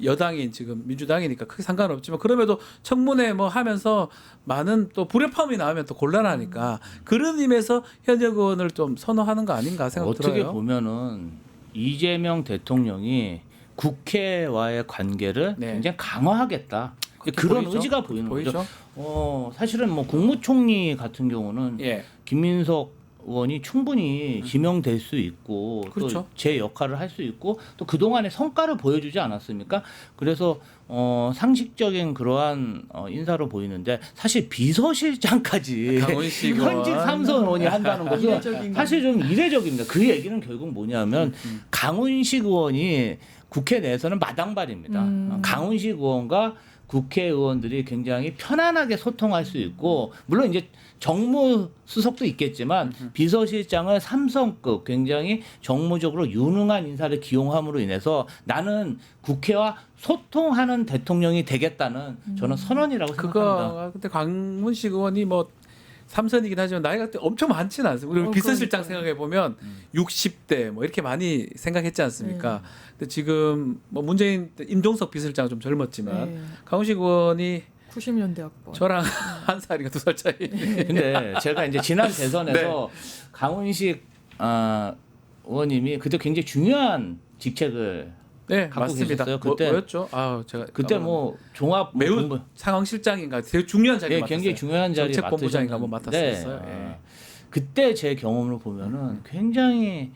여당인 지금 민주당이니까 크게 상관없지만 그럼에도 청문회 뭐 하면서 많은 또 불협화음이 나오면 또 곤란하니까 그런 의미에서 현역 의원을 좀 선호하는 거 아닌가 생각 들어요. 어떻게 보면은 이재명 대통령이 국회와의 관계를 네. 굉장히 강화하겠다. 그런 보이죠? 의지가 보이는 보이죠? 거죠. 사실은 뭐 국무총리 같은 경우는 예. 김민석 의원이 충분히 지명될 수 있고 그렇죠. 또 제 역할을 할 수 있고 또 그동안의 성과를 보여주지 않았습니까? 그래서 상식적인 그러한 인사로 보이는데 사실 비서실장까지 강훈식 현직 의원. 삼선 의원이 한다는 것은 이례적인 사실 좀 이례적입니다. 그 얘기는 결국 뭐냐면 강훈식 의원이 국회 내에서는 마당발입니다. 강훈식 의원과 국회의원들이 굉장히 편안하게 소통할 수 있고 물론 이제 정무수석도 있겠지만 비서실장을 삼성급 굉장히 정무적으로 유능한 인사를 기용함으로 인해서 나는 국회와 소통하는 대통령이 되겠다는 저는 선언이라고 생각합니다. 그때 강문식 의원이 뭐 삼선이긴 하지만 나이가 그때 엄청 많지는 않습니다. 우리 비서실장 그러니까요. 생각해 보면 60대 뭐 이렇게 많이 생각했지 않습니까? 근데 지금 뭐 문재인 때 임종석 비서실장은 좀 젊었지만 강훈식 의원이 90년대 학번. 저랑 한 살인가 두 살 차이. 근데 제가 이제 지난 대선에서 강훈식 의원님이 그때 굉장히 중요한 직책을 네, 갖고 맞습니다. 계셨어요. 그때 뭐였죠? 제가 그때 뭐 종합 매우 상황실장인가 되게 중요한 자리 예, 맡았어요. 굉장히 중요한 자리 정책본부장인가 뭐 맡으셨는데, 맡았었어요. 예. 그때 제 경험으로 보면은 굉장히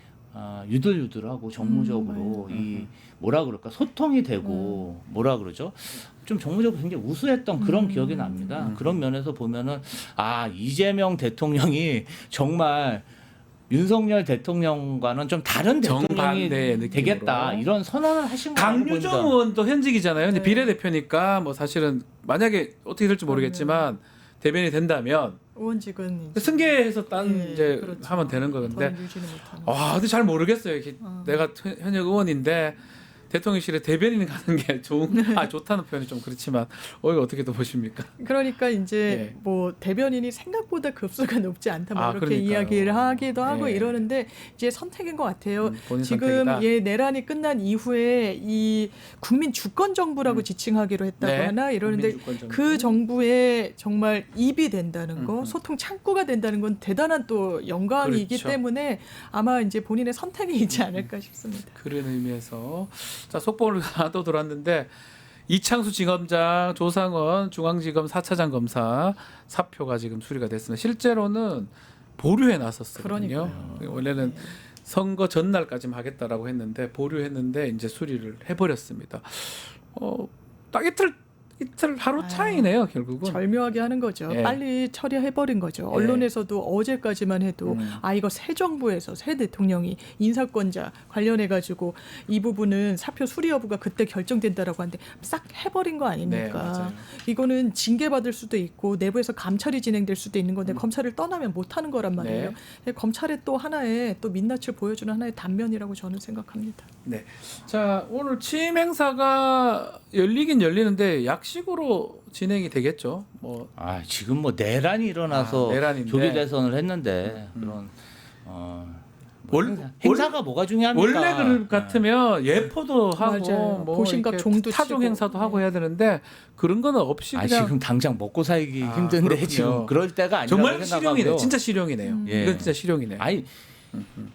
유들유들하고 정무적으로 이 뭐라 그럴까 소통이 되고 뭐라 그러죠? 좀 정무적으로 굉장히 우수했던 그런 기억이 납니다. 그런 면에서 보면은 이재명 대통령이 정말 윤석열 대통령과는 좀 다른 대통령이 정반대의 느낌으로. 되겠다 이런 선언을 하신 거라고 강유정 봅니다. 의원도 현직이잖아요. 근데 네. 비례대표니까 뭐 사실은 만약에 어떻게 될지 모르겠지만 대변이 된다면 의원직은 이제 승계해서 딴 예, 이제 그렇죠. 하면 되는 건데. 더는 유지는 못하는. 근데 잘 모르겠어요. 이게 내가 현역 의원인데 대통령실에 대변인 가는 게 좋다는 표현이 좀 그렇지만 이거 어떻게 또 보십니까? 그러니까 이제 예. 뭐 대변인이 생각보다 급수가 높지 않다 뭐 이렇게 그러니까요. 이야기를 하기도 하고 예. 이러는데 이제 선택인 것 같아요. 본인 지금 선택이다. 내란이 끝난 이후에 이 국민 주권 정부라고 지칭하기로 했다고 네. 하나 이러는데 국민주권 정부. 그 정부에 정말 입이 된다는 거, 소통 창구가 된다는 건 대단한 또 영광이기 그렇죠. 때문에 아마 이제 본인의 선택이 있지 않을까 싶습니다. 그런 의미에서 자 속보를 하나 또 들어왔는데 이창수 지검장, 조상원 중앙지검 4차장 검사 사표가 지금 수리가 됐습니다. 실제로는 보류에 나섰거든요. 원래는 선거 전날까지만 하겠다라고 했는데 보류했는데 이제 수리를 해버렸습니다. 딱 이틀 하루 차이네요 결국은. 절묘하게 하는 거죠. 예. 빨리 처리해버린 거죠. 예. 언론에서도 어제까지만 해도 이거 새 정부에서 새 대통령이 인사권자 관련해가지고 이 부분은 사표 수리 여부가 그때 결정된다라고 하는데 싹 해버린 거 네, 아닙니까? 맞아요. 이거는 징계받을 수도 있고 내부에서 감찰이 진행될 수도 있는 건데 검찰을 떠나면 못하는 거란 말이에요. 검찰의 또 하나의 또 민낯을 보여주는 하나의 단면이라고 저는 생각합니다. 네. 자 오늘 취임 행사가 열리긴 열리는데 약식으로 진행이 되겠죠. 뭐 지금 뭐 내란이 일어나서 내란인데. 조기 대선을 했는데 그런 월- 행사가 뭐가 중요합니까? 원래 그 같으면 예포도 하고 맞아요. 뭐 고심각 이렇게 종도 타종 치고. 행사도 하고 해야 되는데 그런 거는 없이 그냥 지금 당장 먹고 살기 힘든데 그렇군요. 지금 그럴 때가 아니라고 정말 생각하고요. 실용이네. 진짜 실용이네요. 예. 이건 진짜 실용이네요.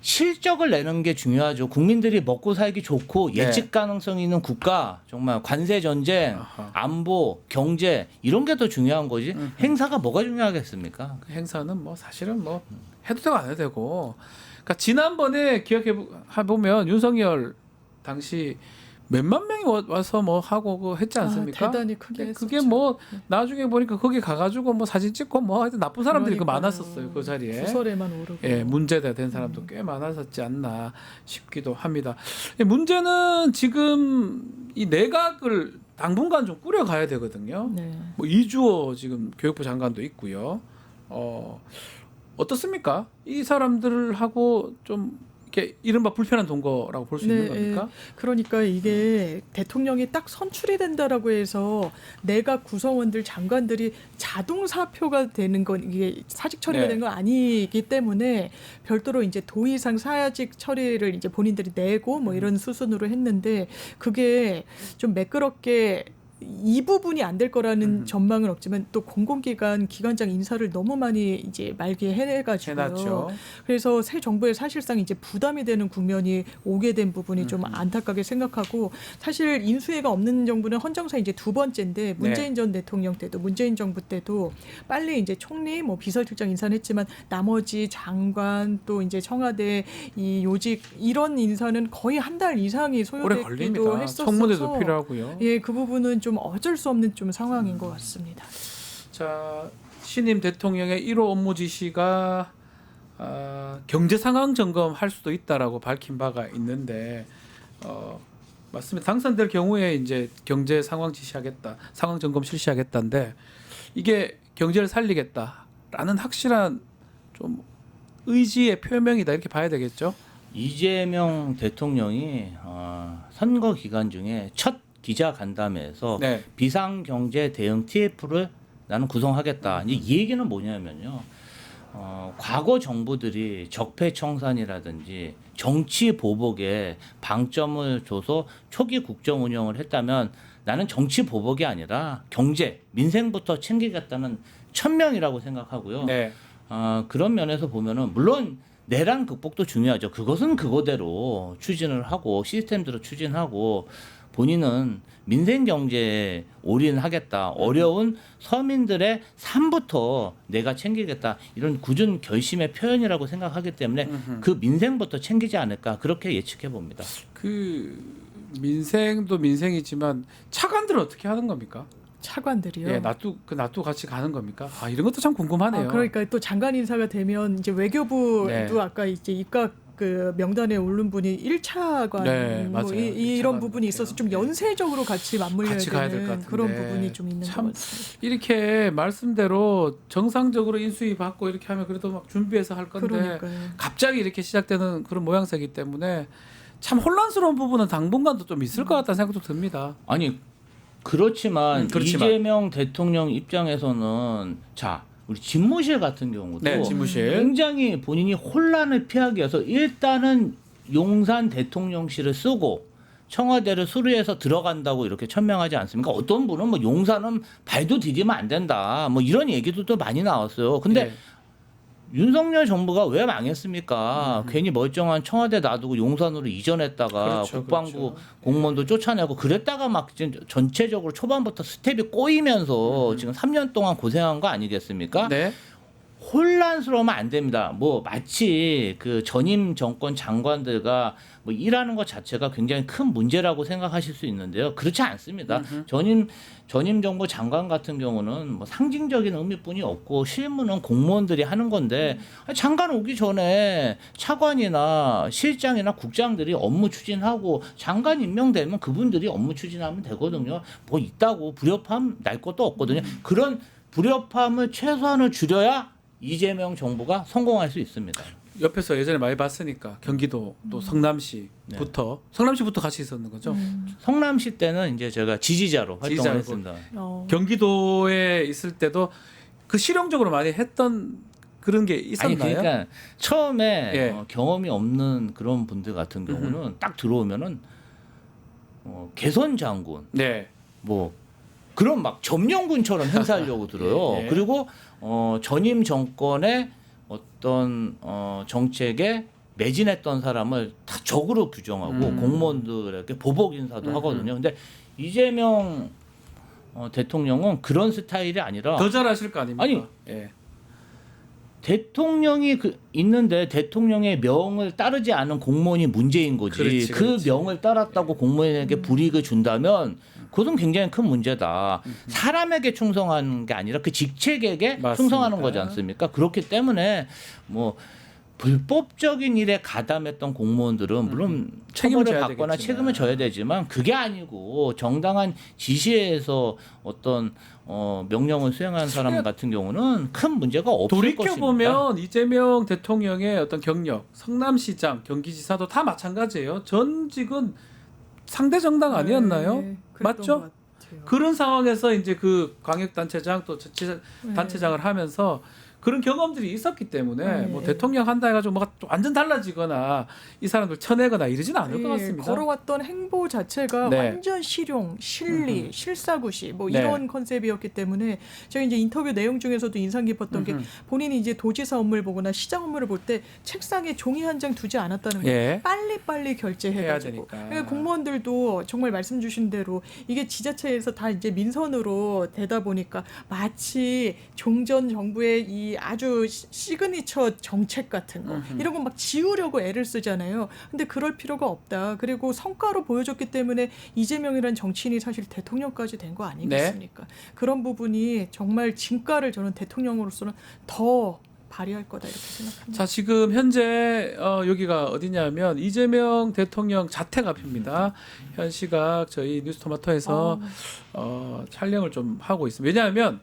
실적을 내는 게 중요하죠. 국민들이 먹고 살기 좋고 네. 예측 가능성 있는 국가, 정말 관세 전쟁, 아하. 안보, 경제 이런 게 더 중요한 거지. 행사가 뭐가 중요하겠습니까? 그 행사는 뭐 사실은 뭐 해도 되고 안 해도 되고. 그러니까 지난번에 기억해 보면 윤석열 당시 몇만 명이 와서 뭐 하고 그거 했지 않습니까? 대단히 크게 근데 그게 했었죠. 뭐 나중에 보니까 거기 가가지고 뭐 사진 찍고 뭐 하여튼 나쁜 사람들이 그 그러니까요. 많았었어요 그 자리에. 구설에만 오르고. 예, 문제가 된 사람도 꽤 많았었지 않나 싶기도 합니다. 문제는 지금 이 내각을 당분간 좀 꾸려가야 되거든요. 네. 뭐 이주호 지금 교육부 장관도 있고요. 어떻습니까? 이 사람들하고 좀 이렇게 이른바 불편한 동거라고 볼 수 있는 겁니까? 그러니까 이게 대통령이 딱 선출이 된다라고 해서 내각 구성원들 장관들이 자동 사표가 되는 건 이게 사직 처리가 네. 되는 건 아니기 때문에 별도로 이제 도의상 사직 처리를 이제 본인들이 내고 뭐 이런 수순으로 했는데 그게 좀 매끄럽게 이 부분이 안 될 거라는 전망은 없지만 또 공공기관 기관장 인사를 너무 많이 이제 말게 해가지고요. 해놨죠. 그래서 새 정부에 사실상 이제 부담이 되는 국면이 오게 된 부분이 좀 안타깝게 생각하고 사실 인수위가 없는 정부는 헌정사 이제 두 번째인데 문재인 전 대통령 때도 문재인 정부 때도 빨리 이제 총리 뭐 비서실장 인사는 했지만 나머지 장관 또 이제 청와대 이 요직 이런 인사는 거의 한 달 이상이 오래 소요되기도 걸립니다. 했었어서 청문회도 필요하고요. 예, 그 부분은 좀 어쩔 수 없는 좀 상황인 것 같습니다. 자, 신임 대통령의 1호 업무 지시가 경제 상황 점검할 수도 있다라고 밝힌 바가 있는데 맞습니다. 당선될 경우에 이제 경제 상황 지시하겠다, 상황 점검 실시하겠다인데 이게 경제를 살리겠다라는 확실한 좀 의지의 표명이다 이렇게 봐야 되겠죠. 이재명 대통령이 선거 기간 중에 첫 기자 간담회에서 네. 비상경제 대응 TF를 나는 구성하겠다. 이제 이 얘기는 뭐냐면요. 과거 정부들이 적폐청산이라든지 정치 보복에 방점을 줘서 초기 국정 운영을 했다면 나는 정치 보복이 아니라 경제, 민생부터 챙기겠다는 천명이라고 생각하고요. 네. 그런 면에서 보면은 물론 내란 극복도 중요하죠. 그것은 그거대로 추진을 하고 시스템대로 추진하고 본인은 민생 경제에 올인하겠다. 어려운 서민들의 삶부터 내가 챙기겠다. 이런 굳은 결심의 표현이라고 생각하기 때문에 그 민생부터 챙기지 않을까 그렇게 예측해 봅니다. 그 민생도 민생이지만 차관들은 어떻게 하는 겁니까? 차관들이요. 예, 놔두 같이 가는 겁니까? 이런 것도 참 궁금하네요. 그러니까 또 장관 인사가 되면 이제 외교부도 네. 아까 이제 입각 그 명단에 오른 분이 1차관 네, 뭐 맞아요. 이런 1차관 부분이 있어서 좀 같아요. 연쇄적으로 같이 맞물려야 같이 가야 될것 되는 같은데. 그런 부분이 좀 있는 참 것 같습니다. 이렇게 말씀대로 정상적으로 인수위 받고 이렇게 하면 그래도 막 준비해서 할 건데 그러니까요. 갑자기 이렇게 시작되는 그런 모양새이기 때문에 참 혼란스러운 부분은 당분간도 좀 있을 것 같다는 생각도 듭니다. 아니 그렇지만 그렇지만. 이재명 대통령 입장에서는 자 우리 집무실 같은 경우도 네, 집무실. 굉장히 본인이 혼란을 피하기 위해서 일단은 용산 대통령실을 쓰고 청와대를 수리해서 들어간다고 이렇게 천명하지 않습니까? 어떤 분은 뭐 용산은 발도 디디면 안 된다 뭐 이런 얘기도 또 많이 나왔어요. 근데 네. 윤석열 정부가 왜 망했습니까? 괜히 멀쩡한 청와대 놔두고 용산으로 이전했다가 그렇죠, 국방부 그렇죠. 공무원도 쫓아내고 그랬다가 막 지금 전체적으로 초반부터 스텝이 꼬이면서 지금 3년 동안 고생한 거 아니겠습니까? 네. 혼란스러우면 안 됩니다. 뭐 마치 그 전임 정권 장관들과 뭐 일하는 것 자체가 굉장히 큰 문제라고 생각하실 수 있는데요. 그렇지 않습니다. 전임 정부 장관 같은 경우는 뭐 상징적인 의미뿐이 없고 실무는 공무원들이 하는 건데 장관 오기 전에 차관이나 실장이나 국장들이 업무 추진하고 장관 임명되면 그분들이 업무 추진하면 되거든요. 뭐 있다고 불협화음 날 것도 없거든요. 그런 불협화음을 최소한을 줄여야 이재명 정부가 성공할 수 있습니다. 옆에서 예전에 많이 봤으니까 경기도 또 성남시부터 성남시부터 같이 있었는 거죠. 성남시 때는 이제 제가 지지자로 활동을 지지자로. 했습니다. 경기도에 있을 때도 그 실용적으로 많이 했던 그런 게 있었나요? 아니 그러니까 처음에 예. 경험이 없는 그런 분들 같은 경우는 딱 들어오면은 개선 장군 네. 뭐 그런 막 점령군처럼 행사하려고 들어요. 예. 그리고 전임 정권의 어떤 정책에 매진했던 사람을 다 적으로 규정하고 공무원들에게 보복 인사도 하거든요. 근데 이재명 대통령은 그런 스타일이 아니라 더 잘하실 거 아닙니까? 아니, 예. 대통령이 있는데 대통령의 명을 따르지 않은 공무원이 문제인 거지. 그렇지, 그 그렇지. 명을 따랐다고 공무원에게 불이익을 준다면 그것은 굉장히 큰 문제다. 사람에게 충성하는 게 아니라 그 직책에게 맞습니다. 충성하는 거지 않습니까? 그렇기 때문에 뭐 불법적인 일에 가담했던 공무원들은 물론 책임을 처벌을 져야 받거나 되겠지만. 책임을 져야 되지만 그게 아니고 정당한 지시에서 어떤 명령을 수행하는 사람 같은 경우는 큰 문제가 없을 돌이켜 것입니다. 보면 이재명 대통령의 어떤 경력, 성남시장, 경기지사도 다 마찬가지예요. 전직은 상대 정당 아니었나요? 네, 그랬던 맞죠? 것 같아요. 그런 상황에서 이제 그 광역단체장 또 단체장을 하면서 그런 경험들이 있었기 때문에 네. 뭐 대통령 한다 해가지고 뭐가 좀 완전 달라지거나 이 사람들 쳐내거나 이러지는 않을 것 예, 같습니다. 걸어왔던 행보 자체가 네. 완전 실용, 실리, 실사구시 뭐 네. 이런 컨셉이었기 때문에 제가 이제 인터뷰 내용 중에서도 인상 깊었던 게 본인이 이제 도지사 업무를 보거나 시장 업무를 볼 때 책상에 종이 한 장 두지 않았다는 거예요. 예. 빨리빨리 해야 결제해가지고. 되니까. 그러니까 공무원들도 정말 말씀 주신 대로 이게 지자체에서 다 이제 민선으로 되다 보니까 마치 종전 정부의 이 아주 시그니처 정책 같은 거 이런 거 막 지우려고 애를 쓰잖아요. 근데 그럴 필요가 없다. 그리고 성과로 보여줬기 때문에 이재명이라는 정치인이 사실 대통령까지 된 거 아니겠습니까? 그런 부분이 정말 진가를 저는 대통령으로서는 더 발휘할 거다 이렇게 생각합니다. 자, 지금 현재 여기가 어디냐면 이재명 대통령 자택 앞입니다. 현 시각 저희 뉴스토마토에서 촬영을 좀 하고 있습니다. 왜냐하면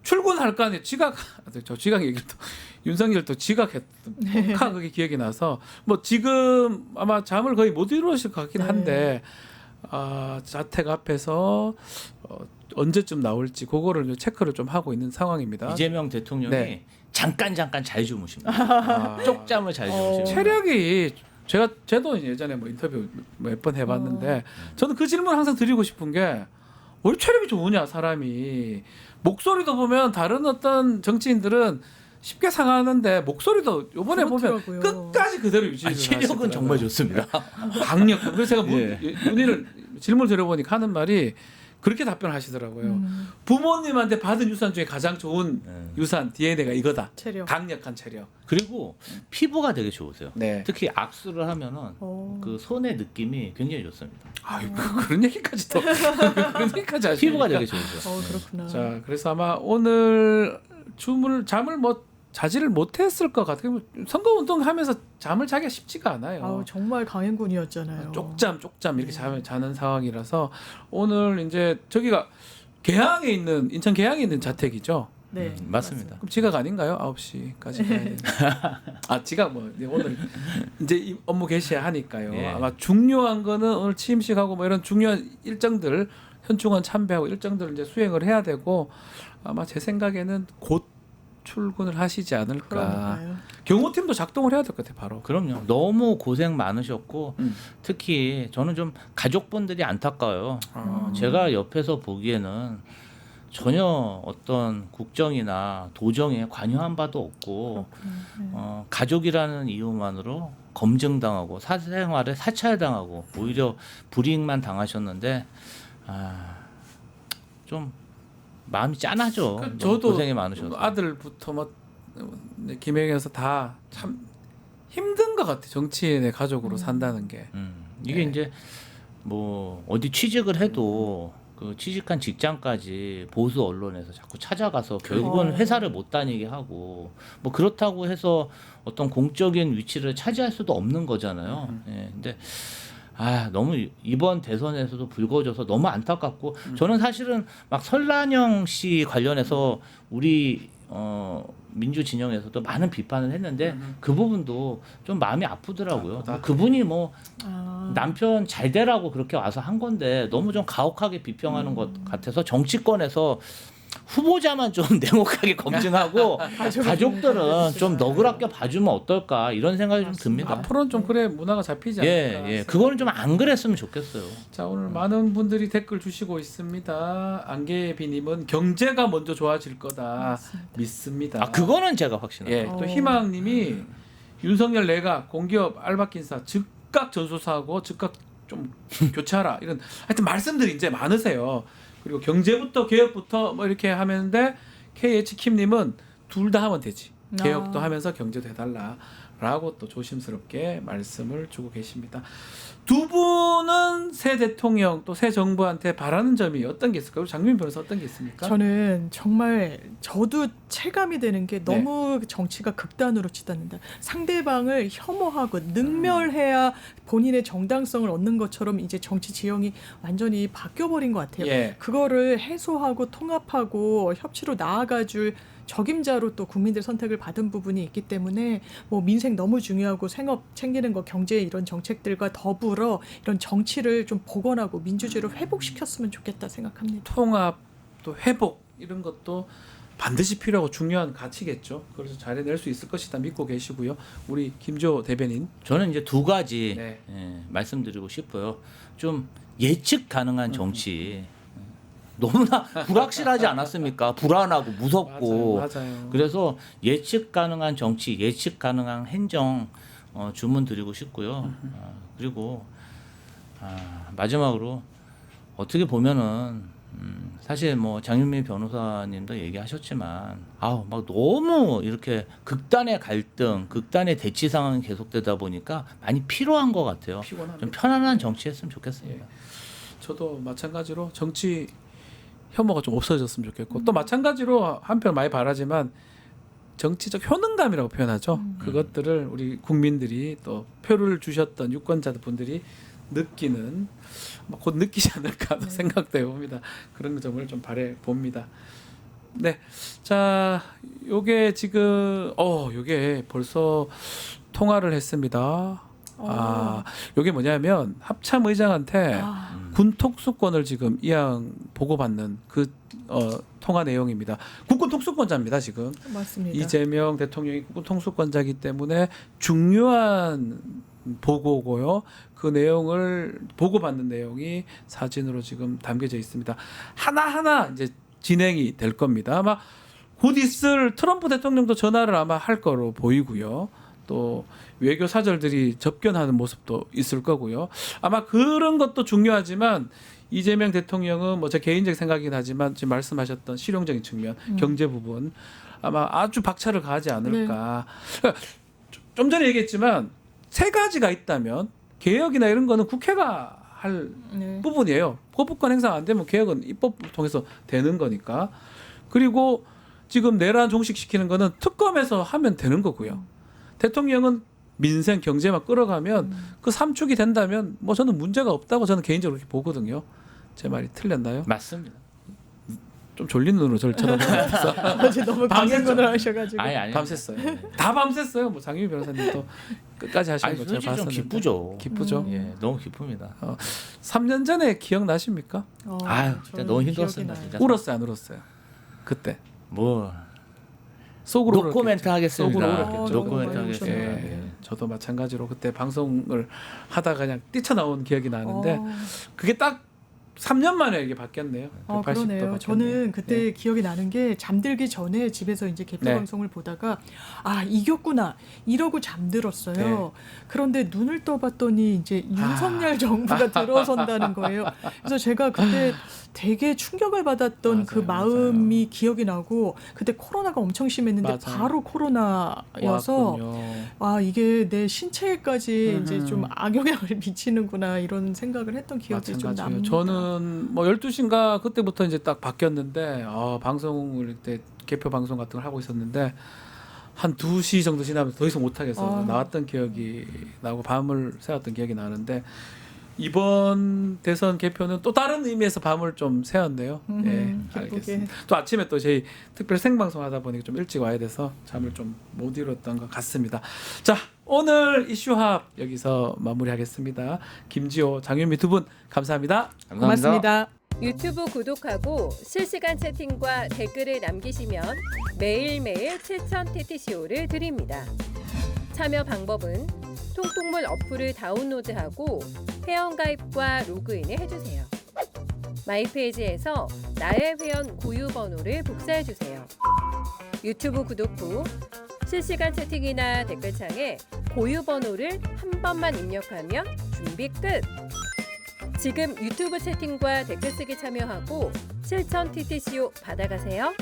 출근할 거 아니에요. 저 지각 얘기를 또 윤석열 또 지각했던 그게 기억이 나서 뭐 지금 아마 잠을 거의 못 이루실 것 같긴 한데 자택 앞에서 언제쯤 나올지 그거를 체크를 좀 하고 있는 상황입니다. 이재명 대통령이 네. 잠깐 잘 주무십니다. 쪽잠을 잘 주무십니다. 체력이 제도 예전에 뭐 인터뷰 몇 번 해봤는데 저는 그 질문 항상 드리고 싶은 게 왜 체력이 좋으냐 사람이 목소리도 보면 다른 어떤 정치인들은 쉽게 상하는데 목소리도 이번에 보면 그렇더라고요. 끝까지 그대로 유지를 체력은 하시더라고요. 정말 좋습니다. 강력. 그래서 제가 예. 문의를 질문 드려보니까 하는 말이 그렇게 답변하시더라고요. 부모님한테 받은 유산 중에 가장 좋은 유산 DNA가 이거다. 체력. 강력한 체력. 그리고 피부가 되게 좋으세요. 네. 특히 악수를 하면은 어. 그 손의 느낌이 굉장히 좋습니다. 아유 그런 얘기까지 또 그런 얘기까지 하시니까. 피부가 되게 좋으세요. 그렇구나. 자, 그래서 아마 오늘 잠을 뭐 자지를 못했을 것 같아요. 선거운동하면서 잠을 자기가 쉽지가 않아요. 아우, 정말 강행군이었잖아요. 쪽잠 이렇게 자는 상황이라서 오늘 이제 저기가 계양에 있는 인천 계양에 있는 자택이죠. 네, 맞습니다. 그럼 지각 아닌가요? 9시까지 가야 되는. 아 지각 뭐 네, 오늘 이제 이 업무 개시해야 하니까요. 예. 아마 중요한 거는 오늘 취임식하고 뭐 이런 중요한 일정들 현충원 참배하고 일정들을 이제 수행을 해야 되고 아마 제 생각에는 곧 출근을 하시지 않을까. 그런가요? 경호팀도 작동을 해야 될 것 같아요. 바로. 그럼요. 너무 고생 많으셨고 음. 특히 저는 좀 가족분들이 안타까워요. 제가 옆에서 보기에는 전혀 어떤 국정이나 도정에 관여한 바도 없고 가족이라는 이유만으로 검증당하고 사생활에 사찰당하고 오히려 불이익만 당하셨는데 좀 마음이 짠하죠. 그러니까 너무 저도 고생이 많으셔서. 아들부터 뭐 김영에서 다 참 힘든 것 같아. 정치인의 가족으로 산다는 게. 이게 네. 이제 뭐 어디 취직을 해도 그 취직한 직장까지 보수 언론에서 자꾸 찾아가서 결국은 회사를 못 다니게 하고 뭐 그렇다고 해서 어떤 공적인 위치를 차지할 수도 없는 거잖아요. 예, 근데 너무 이번 대선에서도 불거져서 너무 안타깝고 저는 사실은 막 설란영 씨 관련해서 우리 민주 진영에서도 많은 비판을 했는데 그 부분도 좀 마음이 아프더라고요. 뭐 그분이 뭐 남편 잘 되라고 그렇게 와서 한 건데 너무 좀 가혹하게 비평하는 것 같아서 정치권에서 후보자만 좀 냉혹하게 검증하고 가족들은 좀 너그럽게 봐주면 어떨까 이런 생각이 좀 듭니다. 앞으로는 좀 그래 문화가 잡히지 않을까. 예, 그거는 좀 안 그랬으면 좋겠어요. 자 오늘 많은 분들이 댓글 주시고 있습니다. 안개비님은 경제가 먼저 좋아질 거다 믿습니다. 그거는 제가 확신합니다. 예, 또 희망님이 윤석열 내각 공기업 알바kin사 즉각 전수사하고 즉각 좀 교체하라 이런 하여튼 말씀들이 이제 많으세요. 그리고 경제부터 개혁부터 뭐 이렇게 하는데 KH킴님은 둘 다 하면 되지. 개혁도 하면서 경제도 해달라라고 또 조심스럽게 말씀을 주고 계십니다. 두 분은 새 대통령 또 새 정부한테 바라는 점이 어떤 게 있을까요? 장민 변호사 어떤 게 있습니까? 저는 정말 저도 체감이 되는 게 너무 정치가 극단으로 치닫는다. 상대방을 혐오하고 능멸해야 본인의 정당성을 얻는 것처럼 이제 정치 지형이 완전히 바뀌어버린 것 같아요. 예. 그거를 해소하고 통합하고 협치로 나아가줄 적임자로 또 국민들 선택을 받은 부분이 있기 때문에 뭐 민생 너무 중요하고 생업 챙기는 거 경제 이런 정책들과 더불어 이런 정치를 좀 복원하고 민주주의를 회복시켰으면 좋겠다 생각합니다. 통합 또 회복 이런 것도 반드시 필요하고 중요한 가치겠죠. 그래서 잘해낼 수 있을 것이다 믿고 계시고요. 우리 김조 대변인. 저는 이제 두 가지 네. 말씀드리고 싶어요. 좀 예측 가능한 정치. 너무나 불확실하지 않았습니까? 불안하고 무섭고. 맞아요. 그래서 예측 가능한 정치, 예측 가능한 행정 주문 드리고 싶고요. 그리고 마지막으로 어떻게 보면은 사실 뭐 장윤미 변호사님도 얘기하셨지만 막 너무 이렇게 극단의 갈등, 극단의 대치 상황이 계속되다 보니까 많이 피로한 것 같아요. 피곤합니다. 좀 편안한 정치했으면 좋겠습니다. 저도 마찬가지로 정치 혐오가 좀 없어졌으면 좋겠고 또 마찬가지로 한편 많이 바라지만 정치적 효능감이라고 표현하죠. 그것들을 우리 국민들이 또 표를 주셨던 유권자들 분들이 느끼는 곧 느끼지 않을까 생각되어 봅니다. 그런 점을 좀 바래 봅니다. 네, 자, 요게 지금 요게 벌써 통화를 했습니다. 요게 뭐냐면 합참 의장한테 군 특수권을 지금 이양 보고받는 그 통화 내용입니다. 국군 특수권자입니다 지금. 맞습니다. 이재명 대통령이 국군 특수권자이기 때문에 중요한 보고고요. 그 내용을 보고받는 내용이 사진으로 지금 담겨져 있습니다. 하나하나 이제 진행이 될 겁니다. 아마 곧 있을 트럼프 대통령도 전화를 아마 할 거로 보이고요. 또 외교 사절들이 접견하는 모습도 있을 거고요. 아마 그런 것도 중요하지만 이재명 대통령은 뭐 제 개인적 생각이긴 하지만 지금 말씀하셨던 실용적인 측면, 경제 부분 아마 아주 박차를 가하지 않을까. 좀 전에 얘기했지만 세 가지가 있다면 개혁이나 이런 거는 국회가 할 부분이에요. 거부권 행사 안 되면 개혁은 입법을 통해서 되는 거니까. 그리고 지금 내란 종식시키는 거는 특검에서 하면 되는 거고요. 대통령은 민생 경제만 끌어가면 그 3축이 된다면 뭐 저는 문제가 없다고 저는 개인적으로 그렇게 보거든요. 제 말이 틀렸나요? 맞습니다. 좀 졸린 눈으로 저를 쳐다보면서 어제 너무 강행군을 하셔가지고. 아니. 밤샜어요. 다 밤샜어요. 뭐 장유미 변호사님도 끝까지 하시는 아니 거 제가 솔직히 좀 봤었는데. 기쁘죠. 기쁘죠. 예, 너무 기쁩니다. 3년 전에 기억나십니까? 아유, 진짜 저는 너무 기억이 힘들었습니다. 나요. 진짜. 울었어요, 안 울었어요? 그때 뭐 속으로 노코멘트 하겠습니다. 속으로 울었겠죠. 노코멘트 너무 하겠습니다. 많이 예, 예. 저도 마찬가지로 그때 방송을 하다가 그냥 뛰쳐나온 기억이 나는데 그게 딱 3년 만에 이게 바뀌었네요. 180도 그러네요. 바뀌었네요. 저는 그때 네. 기억이 나는 게 잠들기 전에 집에서 이제 개표 네. 방송을 보다가 아 이겼구나 이러고 잠들었어요. 네. 그런데 눈을 떠봤더니 이제 윤석열 정부가 들어선다는 거예요. 그래서 제가 그때 되게 충격을 받았던 그 맞아요, 마음이 기억이 나고 그때 코로나가 엄청 심했는데 맞아요. 바로 코로나여서 왔군요. 아 이게 내 신체까지 이제 좀 악영향을 미치는구나 이런 생각을 했던 기억이 좀 마찬가지예요. 납니다. 저는 뭐 12시인가 그때부터 이제 딱 바뀌었는데 방송을 그때 개표 방송 같은 걸 하고 있었는데 한 2시 정도 지나면서 더 이상 못 하겠어. 나왔던 기억이 나고 밤을 새웠던 기억이 나는데 이번 대선 개표는 또 다른 의미에서 밤을 좀 새웠네요. 예, 기쁘게. 알겠습니다. 또 아침에 또 저희 특별 생방송 하다 보니까 좀 일찍 와야 돼서 잠을 좀 못 이뤘던 것 같습니다. 자, 오늘 이슈합 여기서 마무리하겠습니다. 김지호, 장윤미 두 분 감사합니다. 고맙습니다. 유튜브 구독하고 실시간 채팅과 댓글을 남기시면 매일매일 7천 TTCO를 드립니다. 참여 방법은 통통물 어플을 다운로드하고 회원가입과 로그인을 해주세요. 마이페이지에서 나의 회원 고유 번호를 복사해주세요. 유튜브 구독 후 실시간 채팅이나 댓글창에 고유 번호를 한 번만 입력하면 준비 끝! 지금 유튜브 채팅과 댓글 쓰기 참여하고 실천 TTCO 받아가세요.